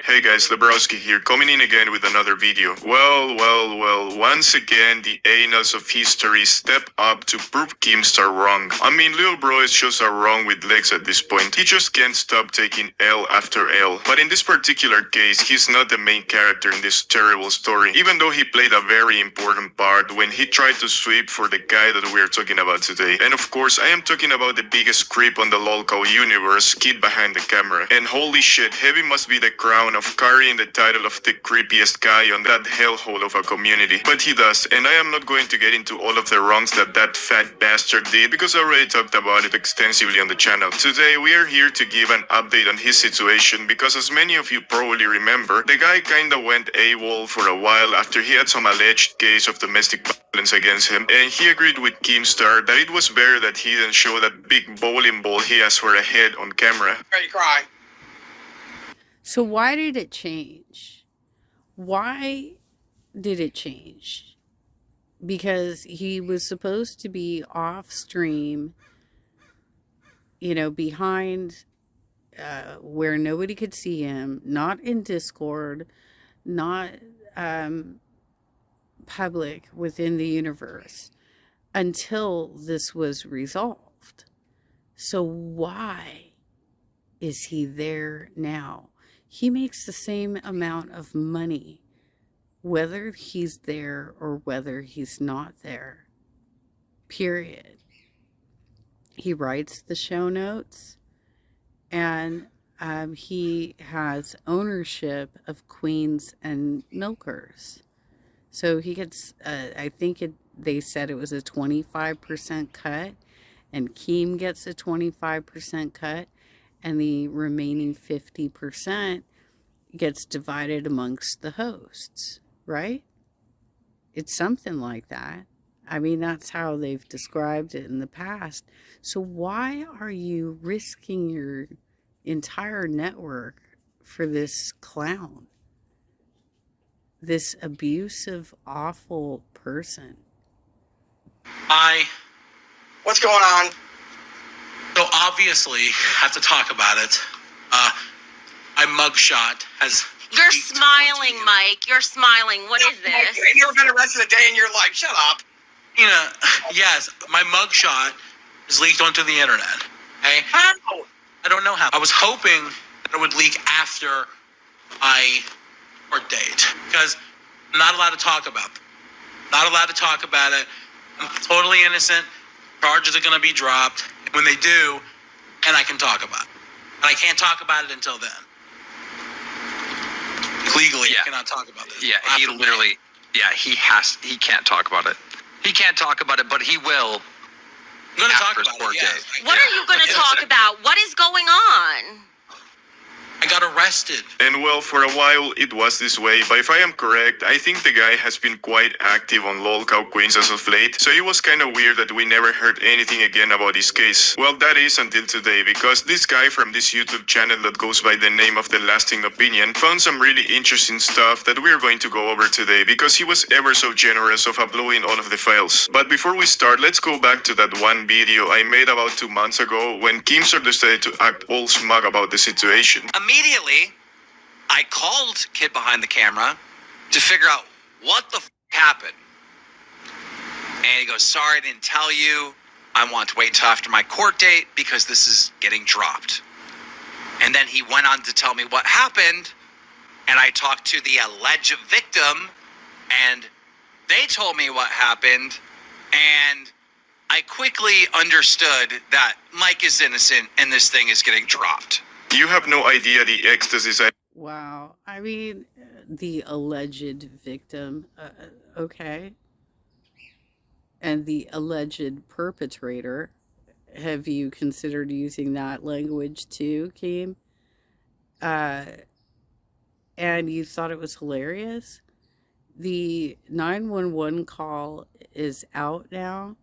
Hey guys, Lebrowski here, coming in again with another video. Well, once again, the annals of history step up to prove Keemstar wrong. I mean, little bro is just wrong with legs at this point. He just can't stop taking L after L. But in this particular case, he's not the main character in this terrible story, even though he played a very important part when he tried to sweep for the guy that we're talking about today. And of course, I am talking about the biggest creep on the lolcow universe, Kid Behind the Camera. And holy shit, Heavy must be the crown of carrying the title of the creepiest guy on that hellhole of a community. But he does, and I am not going to get into all of the wrongs that fat bastard did because I already talked about it extensively on the channel. Today we are here to give an update on his situation because, as many of you probably remember, the guy kinda went AWOL for a while after he had some alleged case of domestic violence against him, and he agreed with Keemstar that it was better that he didn't show that big bowling ball he has for a head on camera. Ready to cry. So why did it change? Why did it change? Because he was supposed to be off stream, behind where nobody could see him, not in Discord, not public within the universe, until this was resolved. So why is he there now? He makes the same amount of money whether he's there or whether he's not there. Period. He writes the show notes, and he has ownership of Queens and Milkers. So he gets, they said it was a 25% cut, and Keem gets a 25% cut, and the remaining 50% gets divided amongst the hosts, right? It's something like that. I mean, that's how they've described it in the past. So why are you risking your entire network for this clown? This abusive, awful person? What's going on? So obviously, have to talk about it. My mugshot has. You're smiling, Mike. You're smiling. What is this? You've never been arrested a day in your life. Shut up. Yes, my mugshot is leaked onto the internet. Okay? How? I don't know how. I was hoping that it would leak after my court date because I'm not allowed to talk about it. Not allowed to talk about it. I'm totally innocent. Charges are going to be dropped when they do, and I can talk about it. And I can't talk about it until then. Legally, I cannot talk about this. Yeah, he literally, he can't talk about it. He can't talk about it, but he will. I'm going to talk about it, yes. What are you going to talk about? What is going on? I got arrested. And well, for a while it was this way, but if I am correct, I think the guy has been quite active on lolcow Queens as of late, so it was kinda weird that we never heard anything again about his case. Well, that is until today, because this guy from this YouTube channel that goes by the name of The Lasting Opinion found some really interesting stuff that we're going to go over today, because he was ever so generous of uploading all of the files. But before we start, let's go back to that one video I made about 2 months ago when Keemstar decided to act all smug about the situation. Immediately, I called Kid Behind the Camera to figure out what the happened. And he goes, sorry, I didn't tell you. I want to wait till after my court date because this is getting dropped. And then he went on to tell me what happened. And I talked to the alleged victim, and they told me what happened. And I quickly understood that Mike is innocent and this thing is getting dropped. You have no idea the ecstasies I... Wow. I mean, the alleged victim. Okay. And the alleged perpetrator. have you considered using that language too, Keem? Uh, and you thought it was hilarious? The 911 call is out now,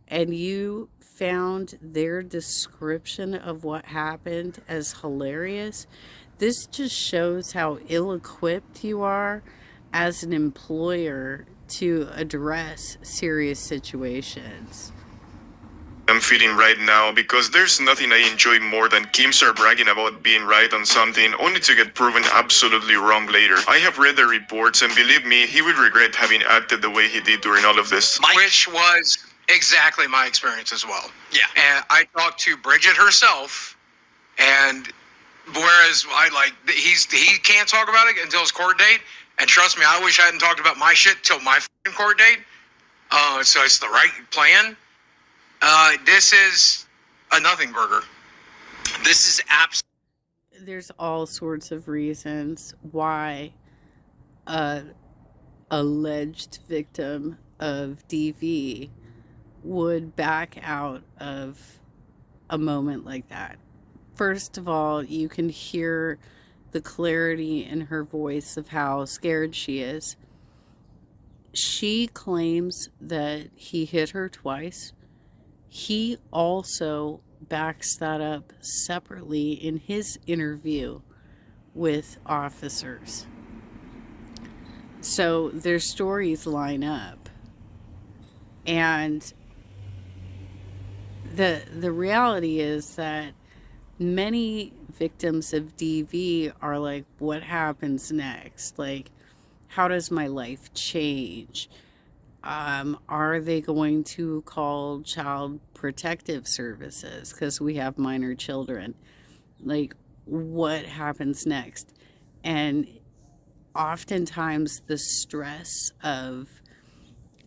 and you found their description of what happened as hilarious. This just shows how ill-equipped you are as an employer to address serious situations. I'm feeling right now because there's nothing I enjoy more than Keemstar bragging about being right on something only to get proven absolutely wrong later. I have read the reports and believe me, he would regret having acted the way he did during all of this. Which was exactly my experience as well. Yeah. And I talked to Bridget herself, and whereas he can't talk about it until his court date, and trust me, I wish I hadn't talked about my shit till my court date. So it's the right plan. This is a nothing burger. This is There's all sorts of reasons why a alleged victim of DV would back out of a moment like that. First of all, you can hear the clarity in her voice of how scared she is. She claims that he hit her twice. He also backs that up separately in his interview with officers. So their stories line up. And the reality is that many victims of DV are like, what happens next? Like, how does my life change? Are they going to call child protective services because we have minor children? Like, what happens next? And oftentimes the stress of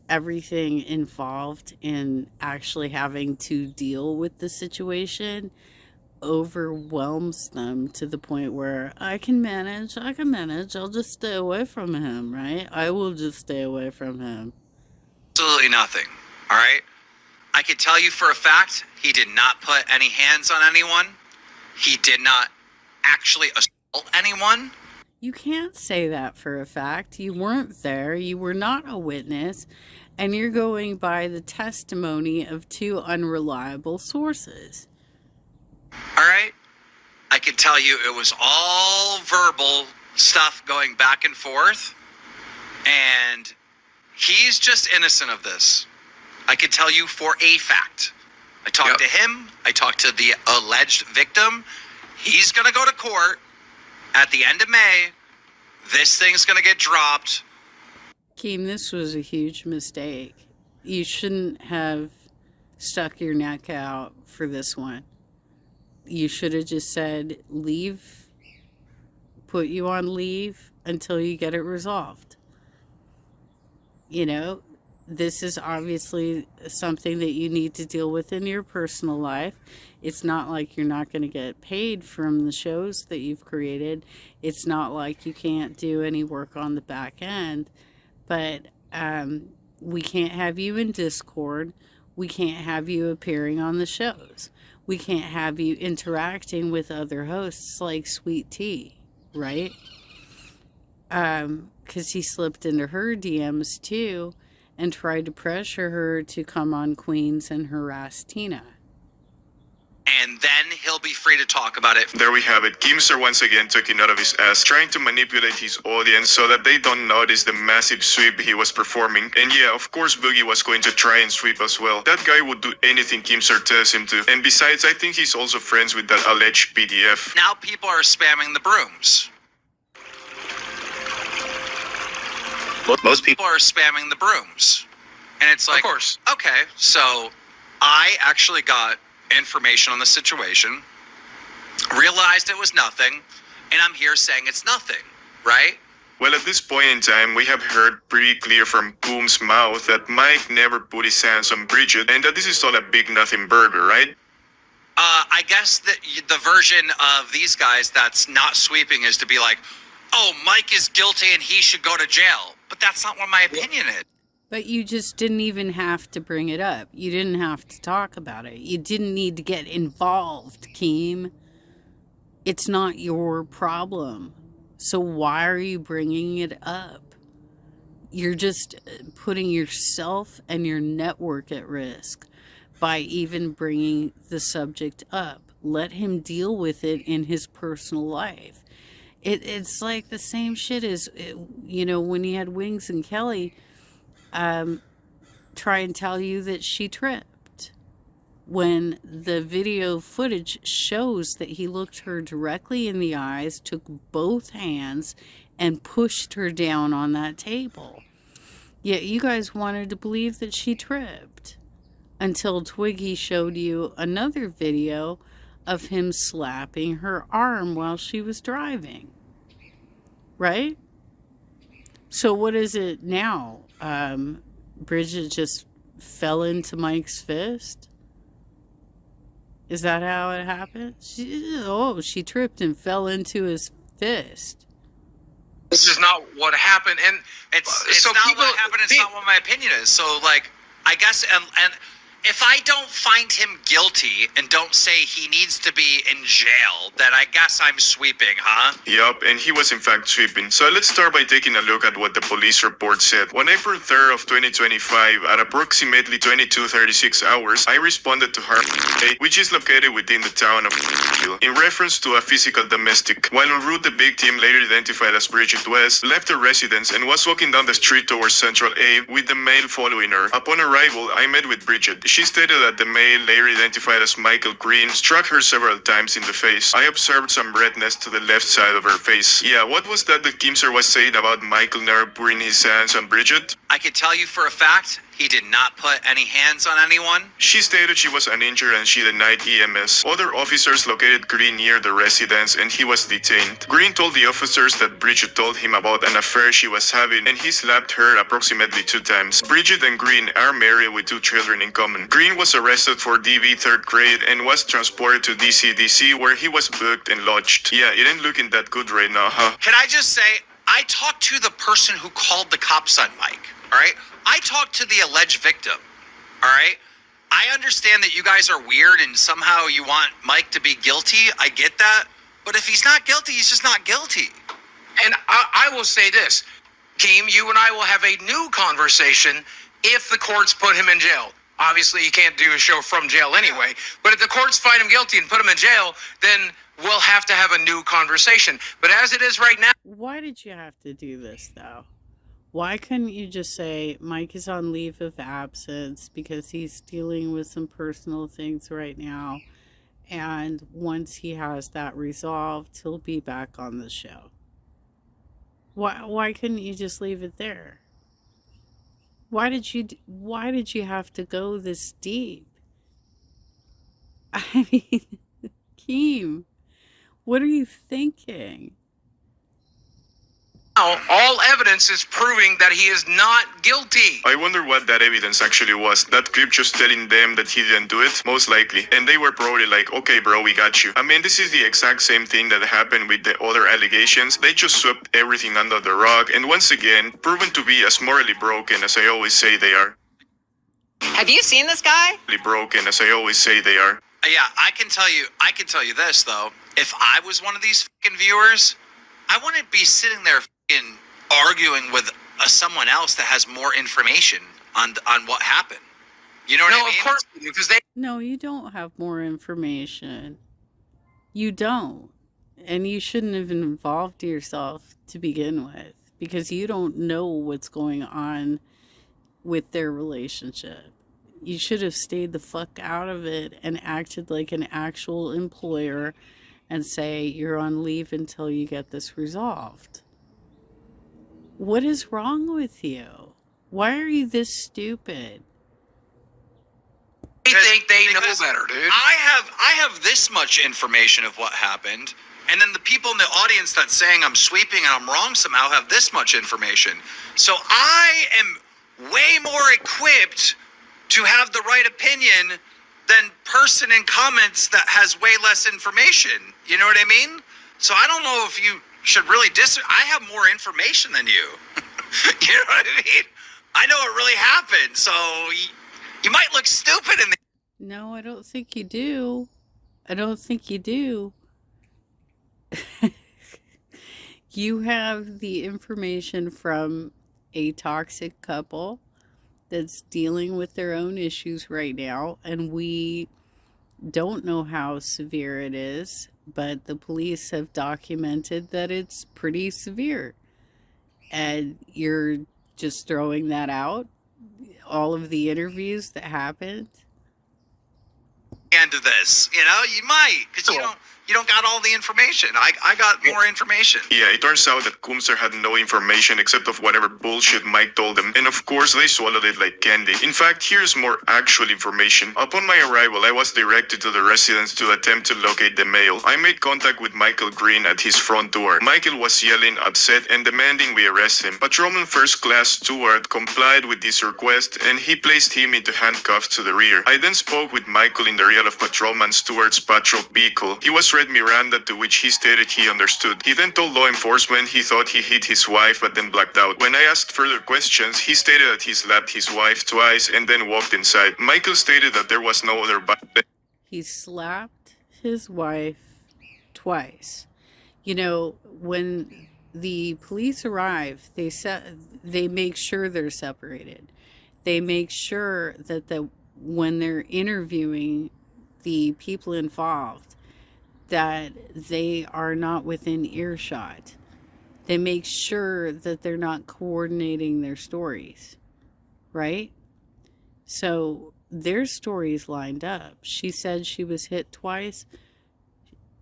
everything involved in actually having to deal with the situation overwhelms them to the point where I can manage, I'll just stay away from him, right? I will just stay away from him. absolutely nothing. All right? I can tell you for a fact, he did not put any hands on anyone. He did not actually assault anyone. You can't say that for a fact. You weren't there. You were not a witness. And you're going by the testimony of two unreliable sources. All right? I can tell you it was all verbal stuff going back and forth. And he's just innocent of this. I can tell you for a fact. I talked to him. I talked to the alleged victim. He's going to go to court at the end of May. This thing's going to get dropped. Keem, this was a huge mistake. You shouldn't have stuck your neck out for this one. You should have just said, leave, put you on leave until you get it resolved. You know, this is obviously something that you need to deal with in your personal life. It's not like you're not going to get paid from the shows that you've created. It's not like you can't do any work on the back end. But we can't have you in Discord. We can't have you appearing on the shows. We can't have you interacting with other hosts like Sweet Tea, right? Because he slipped into her DMs too and tried to pressure her to come on Queens and harass Tina. And then he'll be free to talk about it. There we have it. Keemstar once again talking out of his ass, trying to manipulate his audience so that they don't notice the massive sweep he was performing. And yeah, of course Boogie was going to try and sweep as well. That guy would do anything Keemstar tells him to. And besides, I think he's also friends with that alleged PDF. Now people are spamming the brooms. Most people are spamming the brooms. And it's like, of course. Okay, so I actually got information on the situation, realized it was nothing, and I'm here saying it's nothing, right? Well, at this point in time, we have heard pretty clear from Boom's mouth that Mike never put his hands on Bridget, and that this is all a big nothing burger, right? I guess that the version of these guys that's not sweeping is to be like, oh, Mike is guilty and he should go to jail. But that's not what my opinion is. But you just didn't even have to bring it up. You didn't have to talk about it. You didn't need to get involved, Keem. It's not your problem. So why are you bringing it up? You're just putting yourself and your network at risk by even bringing the subject up. Let him deal with it in his personal life. It's like the same shit as, when you had Wings and Kelly try and tell you that she tripped. When the video footage shows that he looked her directly in the eyes, took both hands, and pushed her down on that table. Yet you guys wanted to believe that she tripped. Until Twiggy showed you another video of him slapping her arm while she was driving. Right? So what is it now? Bridget just fell into Mike's fist? Is that how it happened? She tripped and fell into his fist. This is not what happened, and It's so not people, what happened. It's not what my opinion is. So, like, I guess, and if I don't find him guilty and don't say he needs to be in jail, then I guess I'm sweeping, huh? Yup, and he was in fact sweeping. So let's start by taking a look at what the police report said. On April 3rd of 2025, at approximately 22:36 hours, I responded to her, which is located within the town of in reference to a physical domestic. While en route, the victim, later identified as Bridget West, left her residence and was walking down the street towards Central A with the male following her. Upon arrival, I met with Bridget. She stated that the male, later identified as Michael Green, struck her several times in the face. I observed some redness to the left side of her face. Yeah, what was that Keemstar was saying about Michael never putting his hands on Bridget? I can tell you for a fact, he did not put any hands on anyone. She stated she was uninjured and she denied EMS. Other officers located Green near the residence and he was detained. Green told the officers that Bridget told him about an affair she was having and he slapped her approximately 2 times. Bridget and Green are married with 2 children in common. Green was arrested for DV 3rd grade and was transported to DCDC where he was booked and lodged. Yeah, it ain't looking that good right now, huh? Can I just say, I talked to the person who called the cops on Mike, all right? I talked to the alleged victim, all right? I understand that you guys are weird and somehow you want Mike to be guilty. I get that. But if he's not guilty, he's just not guilty. and I will say this, Keem, you and I will have a new conversation if the courts put him in jail. Obviously, you can't do a show from jail anyway, but if the courts find him guilty and put him in jail, then we'll have to have a new conversation. But as it is right now... Why did you have to do this, though? Why couldn't you just say Mike is on leave of absence because he's dealing with some personal things right now, and once he has that resolved, he'll be back on the show? Why couldn't you just leave it there? Why did you have to go this deep? I mean, Keem, what are you thinking? Now, all evidence is proving that he is not guilty. I wonder what that evidence actually was. That clip just telling them that he didn't do it? Most likely. And they were probably like, okay bro, we got you. I mean, this is the exact same thing that happened with the other allegations. They just swept everything under the rug, and once again, proven to be as morally broken as I always say they are. Have you seen this guy? Broken as I always say they are. Yeah, I can tell you this though. If I was one of these fucking viewers, I wouldn't be sitting there fucking arguing with someone else that has more information on what happened. You know what I mean? No, of course, because they... No, you don't have more information. You don't. And you shouldn't have involved yourself to begin with, because you don't know what's going on with their relationship. You should have stayed the fuck out of it and acted like an actual employer and say you're on leave until you get this resolved. What is wrong with you? Why are you this stupid? They think they know better, dude. I have this much information of what happened, and then the people in the audience that's saying I'm sweeping and I'm wrong somehow have this much information. So I am way more equipped to have the right opinion than person in comments that has way less information. You know what I mean? So I don't know if you should really I have more information than you. You know what I mean? I know it really happened, so you might look stupid in the... No, I don't think you do. I don't think you do. You have the information from a toxic couple that's dealing with their own issues right now, and we don't know how severe it is, but the police have documented that it's pretty severe. And you're just throwing that out? All of the interviews that happened? end of this. You know, you might, because you don't got all the information. I got more information. Yeah, it turns out that Keemstar had no information except of whatever bullshit Mike told them, and of course they swallowed it like candy. In fact, here's more actual information. Upon my arrival, I was directed to the residence to attempt to locate the mail. I made contact with Michael Green at his front door. Michael was yelling, upset, and demanding we arrest him. Patrolman First Class Stewart complied with this request, and he placed him into handcuffs to the rear. I then spoke with Michael in the rear of Patrolman Stewart's patrol vehicle. He was read Miranda, to which he stated he understood. He then told law enforcement he thought he hit his wife but then blacked out. When I asked further questions, he stated that he slapped his wife twice and then walked inside. Michael stated that there was no other He slapped his wife twice. You know, when the police arrive, they make sure they're separated. They make sure that when they're interviewing the people involved, that they are not within earshot. They make sure that they're not coordinating their stories, right? So their stories lined up. She said she was hit twice,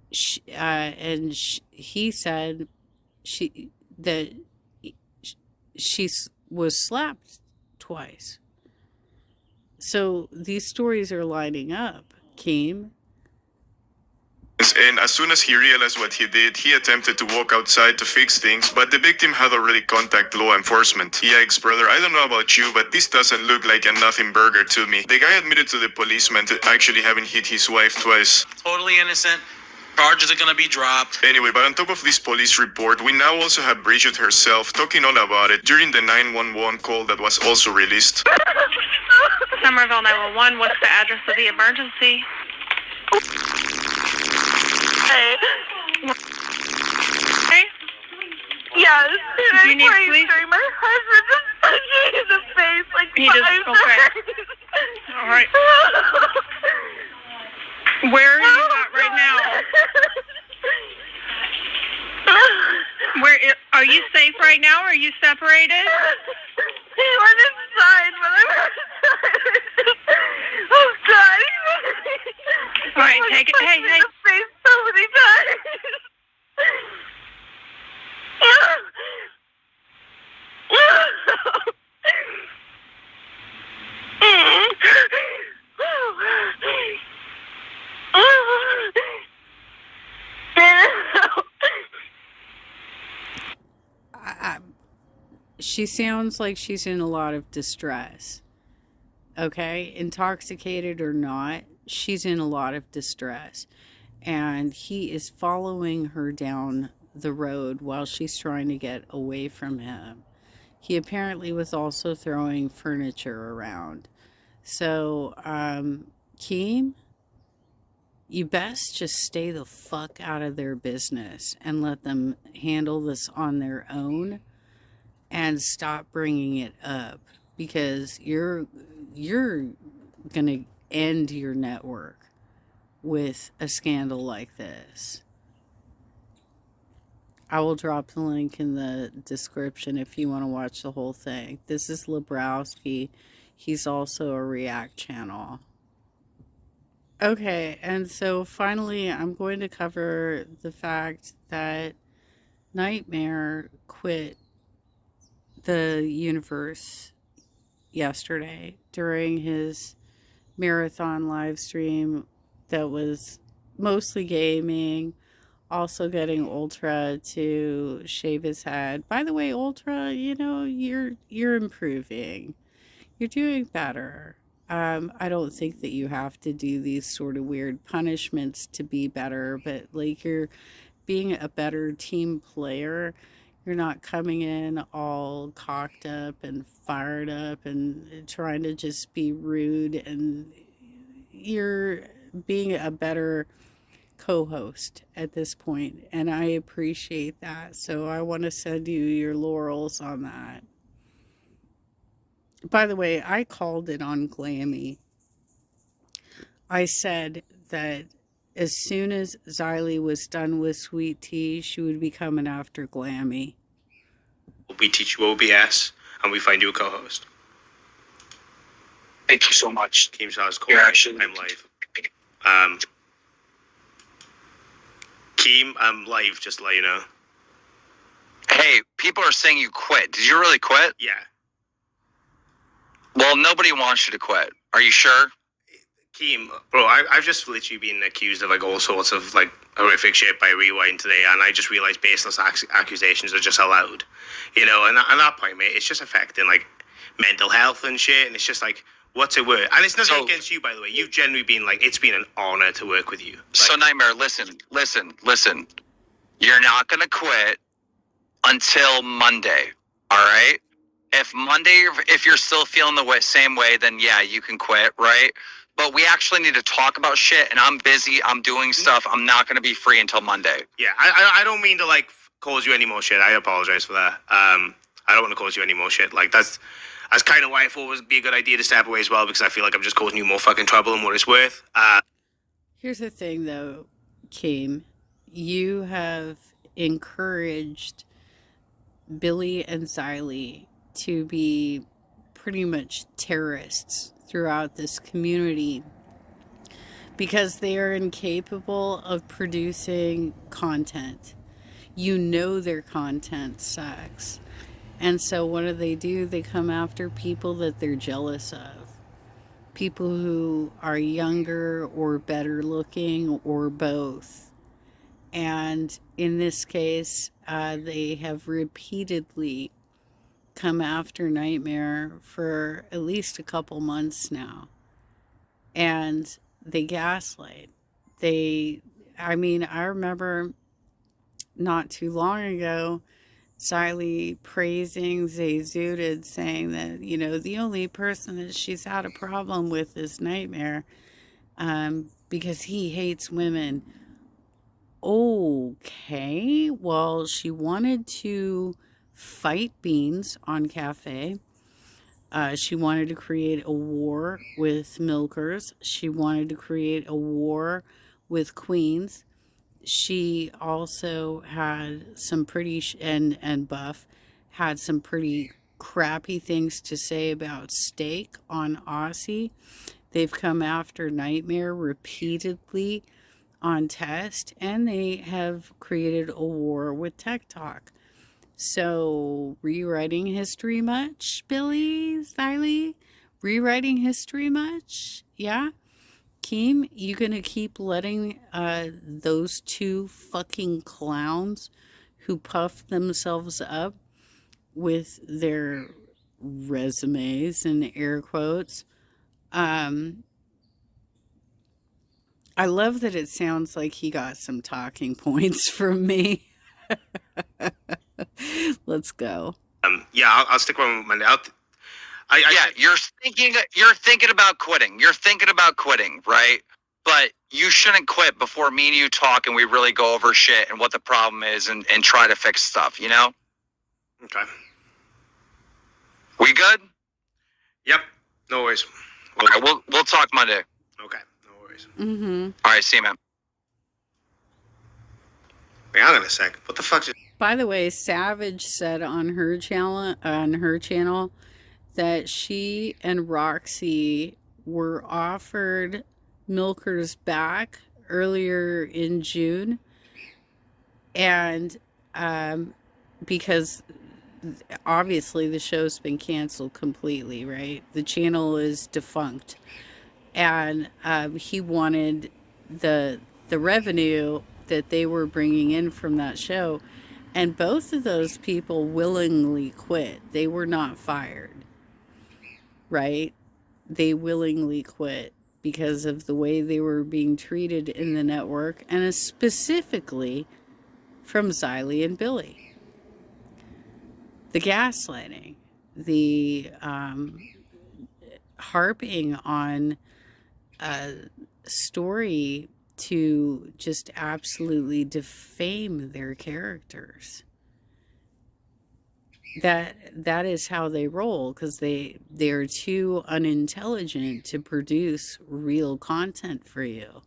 he said she was slapped twice. So these stories are lining up, Keem. And as soon as he realized what he did, he attempted to walk outside to fix things, but the victim had already contacted law enforcement. Yikes, brother, I don't know about you, but this doesn't look like a nothing burger to me. The guy admitted to the policeman to actually having hit his wife twice. Totally innocent. Charges are gonna be dropped. Anyway, but on top of this police report, we now also have Bridget herself talking all about it during the 911 call that was also released. Somerville 911, what's the address of the emergency? Hey. Hey? Yes. Do you need police? My husband just punched me in the face like okay. All right. Where are you at right now? Where are you safe right now? Or are you separated? He went inside, but I'm outside. Oh God! All right, take it. Hey, hey. Face so many times. She sounds like she's in a lot of distress. Okay? Intoxicated or not, she's in a lot of distress. And he is following her down the road while she's trying to get away from him. He apparently was also throwing furniture around. So, Keem, you best just stay the fuck out of their business and let them handle this on their own and stop bringing it up, because you're gonna end your network with a scandal like this. I will drop the link in the description if you want to watch the whole thing. This is Lebrowski. He's also a React channel. Okay, and so finally I'm going to cover the fact that Knightmare quit the universe yesterday during his marathon live stream that was mostly gaming, also getting Ultra to shave his head. By the way, Ultra, you know, you're improving. You're doing better. I don't think that you have to do these sort of weird punishments to be better, but like, you're being a better team player. You're not coming in all cocked up and fired up and trying to just be rude, and you're being a better co-host at this point, and I appreciate that. So I want to send you your laurels on that. By the way, I called it on Glammy. I said that as soon as Xylee was done with Sweet Tea, she would be coming after Glammy. We teach you OBS, and we find you a co-host. Thank you so much. Keemstar is cool. You're actually... I'm live. Keem, I'm live, just to let you know. Hey, people are saying you quit. Did you really quit? Yeah. Well, nobody wants you to quit. Are you sure? Keem, bro, I've just literally been accused of like all sorts of like horrific shit by Rewind today, and I just realized baseless accusations are just allowed. You know, and at that point, mate, it's just affecting like mental health and shit, and it's just like, what's it worth? And it's nothing against you, by the way. You've generally been like, it's been an honor to work with you. Like, so Knightmare, listen. You're not gonna quit until Monday. All right. If you're still feeling the same way, then yeah, you can quit, right? But we actually need to talk about shit, and I'm busy. I'm doing stuff. I'm not going to be free until Monday. Yeah, I don't mean to like cause you any more shit. I apologize for that. I don't want to cause you any more shit. Like that's kind of why I thought it would be a good idea to step away as well, because I feel like I'm just causing you more fucking trouble than what it's worth. Here's the thing, though, Keem. You have encouraged Billy and Xylee to be pretty much terrorists throughout this community because they are incapable of producing content. You know their content sucks. And so what do? They come after people that they're jealous of. People who are younger or better looking or both. And in this case, they have repeatedly come after Knightmare for at least a couple months now. And they gaslight. I remember not too long ago, Xylee praising Zayzudid, saying that, you know, the only person that she's had a problem with is Knightmare because he hates women. Okay, well, she wanted to fight Beans on Cafe. She wanted to create a war with Milkers. She wanted to create a war with Queens. She also had some pretty, and Buff, had some pretty crappy things to say about Steak on Aussie. They've come after Knightmare repeatedly on Test, and they have created a war with Tech Talk. So, rewriting history much, Billy, Xylee? Rewriting history much? Yeah? Keem, you gonna keep letting those two fucking clowns who puff themselves up with their resumes and air quotes? I love that it sounds like he got some talking points from me. Let's go. I'll stick with Monday. You're thinking about quitting. You're thinking about quitting, right? But you shouldn't quit before me and you talk and we really go over shit and what the problem is and try to fix stuff, you know? Okay. We good? Yep. No worries. Okay, we'll talk Monday. Okay. No worries. Mm-hmm. All right, see you, man. Hang on a sec. What the fuck? By the way, Savage said on her channel that she and Roxy were offered Milkers back earlier in June, and because obviously the show's been canceled completely, right? The channel is defunct, and he wanted the revenue that they were bringing in from that show, and both of those people willingly quit. They were not fired, right? They willingly quit because of the way they were being treated in the network, and specifically from Xylee and Billy. the gaslighting, the harping on a story to just absolutely defame their characters. That is how they roll, because they're too unintelligent to produce real content for you.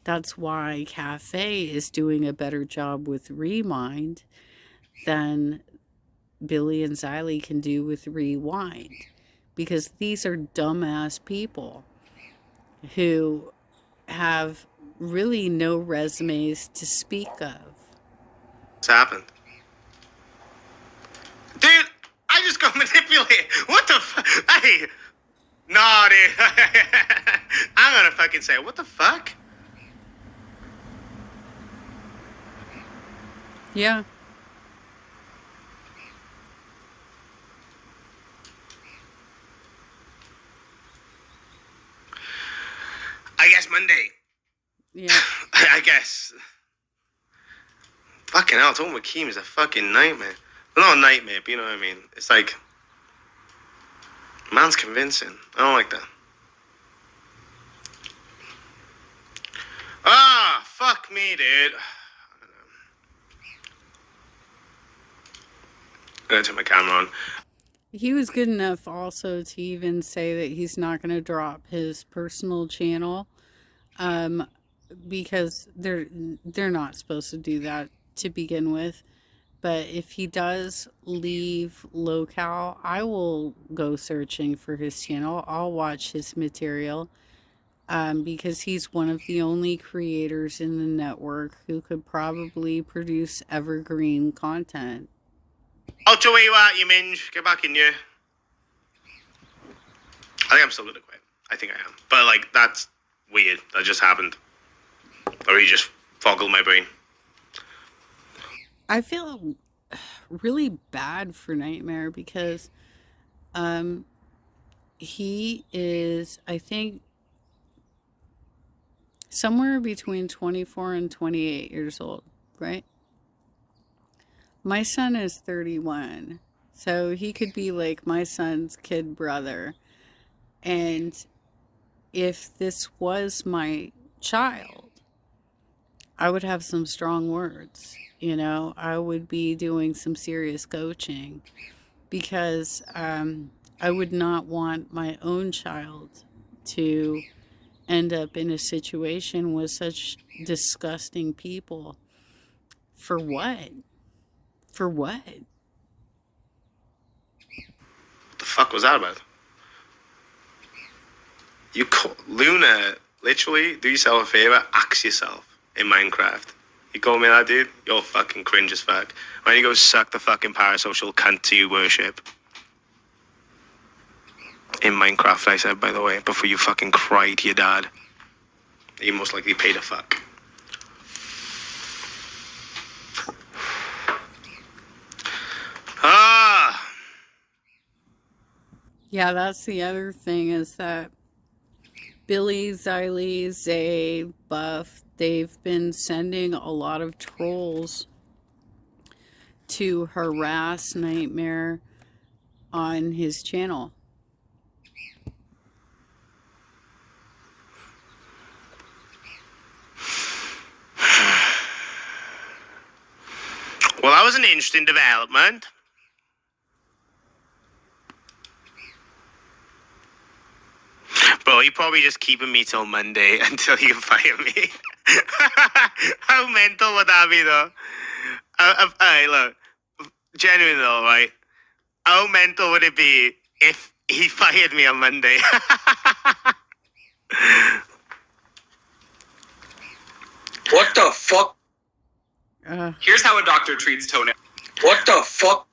That's why Cafe is doing a better job with Remind than Billy and Xylee can do with Rewind, because these are dumbass people who have really no resumes to speak of. What's happened? Dude, I just got manipulated. What the fuck? Hey. No, dude. I'm gonna fucking say, what the fuck? Yeah. I guess Monday. Yeah. I guess. Fucking hell, talking with Keem is a fucking nightmare. Well, not a nightmare, but you know what I mean. It's like, man's convincing. I don't like that. Ah, fuck me, dude. I'm gonna turn my camera on. He was good enough also to even say that he's not going to drop his personal channel, because they're not supposed to do that to begin with. But if he does leave locale, I will go searching for his channel. I'll watch his material, because he's one of the only creators in the network who could probably produce evergreen content. I'll tell you what, you minge. Get back in here. I think I'm still gonna quit. I think I am. But, like, that's weird. That just happened. Or he just foggled my brain. I feel really bad for Knightmare because he is, I think, somewhere between 24 and 28 years old, right? My son is 31, so he could be like my son's kid brother. And if this was my child, I would have some strong words. You know, I would be doing some serious coaching, because I would not want my own child to end up in a situation with such disgusting people. For what? For what? What the fuck was that about? You call Luna, literally, do yourself a favor, axe yourself in Minecraft. You call me that, dude? You're fucking cringe as fuck. Why don't you go suck the fucking parasocial cunt you worship? In Minecraft, I said, by the way, before you fucking cried to your dad. You most likely paid a fuck. Ah! Yeah, that's the other thing, is that Billy, Xylee, Zay, Buff, they've been sending a lot of trolls to harass Knightmare on his channel. Well, that was an interesting development. Bro, you're probably just keeping me till Monday until you can fire me. How mental would that be, though? Hey, look. Genuine, though, right? How mental would it be if he fired me on Monday? What the fuck? Here's how a doctor treats toenail. What the fuck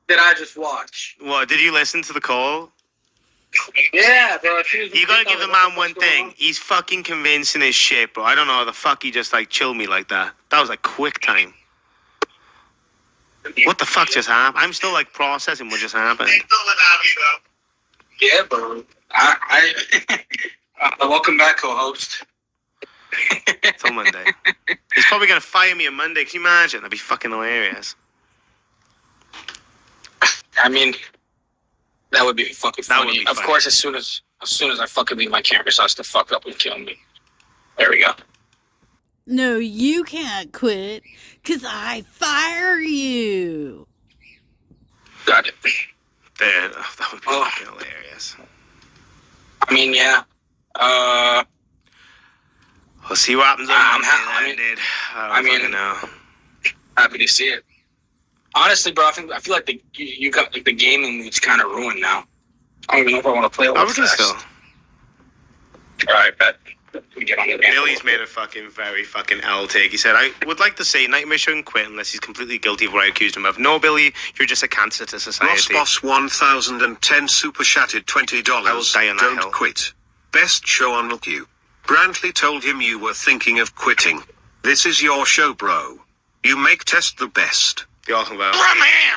did I just watch? What, did you listen to the call? Yeah, bro. You gotta give the man one thing. He's fucking convincing his shit, bro. I don't know how the fuck he just, like, chilled me like that. That was, like, quick time. What the fuck just happened? I'm still, like, processing what just happened. Yeah, bro. Welcome back, co-host. Till Monday. He's probably gonna fire me on Monday. Can you imagine? That'd be fucking hilarious. I mean, that would be fucking That would funny. be Of funny. course, as soon as I fucking leave my camera, starts to fuck up and kill me. There we go. No, you can't quit, 'cause I fire you. Got it. There, that would be fucking hilarious. I mean, yeah. We'll see what happens on Monday then, dude. I mean, fucking know. happy to see it. Honestly, bro, I feel like you got like the gaming mood's kind of ruined now. I don't even know if I want to play a little fast. still. All right, bet. We get on the game. Billy's made a fucking very fucking L take. He said, I would like to say Knightmare shouldn't quit unless he's completely guilty of what I accused him of. No, Billy, you're just a cancer to society. Ross Boss 1010 super chatted $20. I will die on that Don't hill. quit. Best show on Look You. Brantley told him you were thinking of quitting. This is your show, bro. You make Test the best. The awesome about.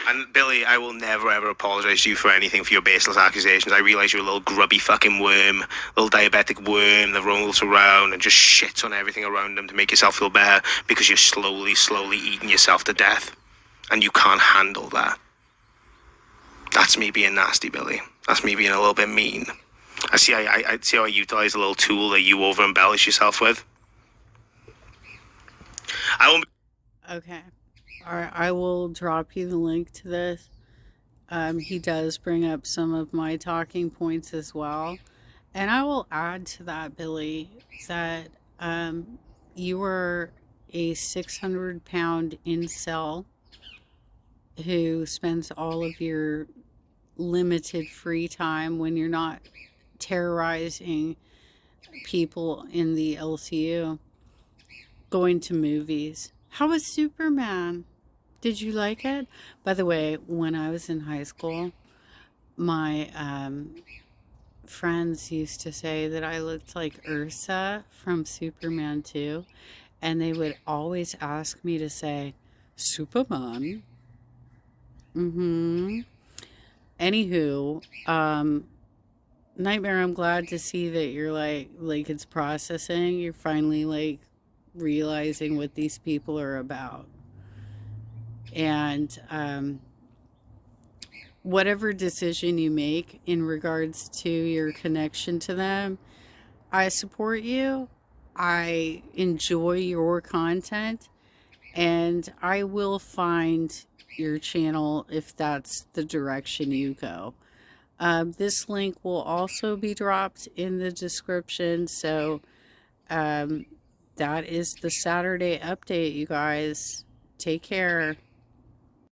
And Billy, I will never ever apologize to you for anything for your baseless accusations. I realize you're a little grubby fucking worm, little diabetic worm that rolls around and just shits on everything around him to make yourself feel better because you're slowly eating yourself to death. And you can't handle that. That's me being nasty, Billy. That's me being a little bit mean. I see how I utilize a little tool that you over embellish yourself with. I won't. Okay. All right, I will drop you the link to this. He does bring up some of my talking points as well. And I will add to that, Billy, that you were a 600-pound incel who spends all of your limited free time when you're not terrorizing people in the LCU going to movies. How was Superman? Did you like it? By the way, when I was in high school, my friends used to say that I looked like Ursa from Superman 2, and they would always ask me to say, Superman? Anywho, Knightmare, I'm glad to see that you're like it's processing. You're finally like realizing what these people are about. And whatever decision you make in regards to your connection to them, I support you. I enjoy your content, and I will find your channel if that's the direction you go. This link will also be dropped in the description. So that is the Saturday update, you guys. Take care.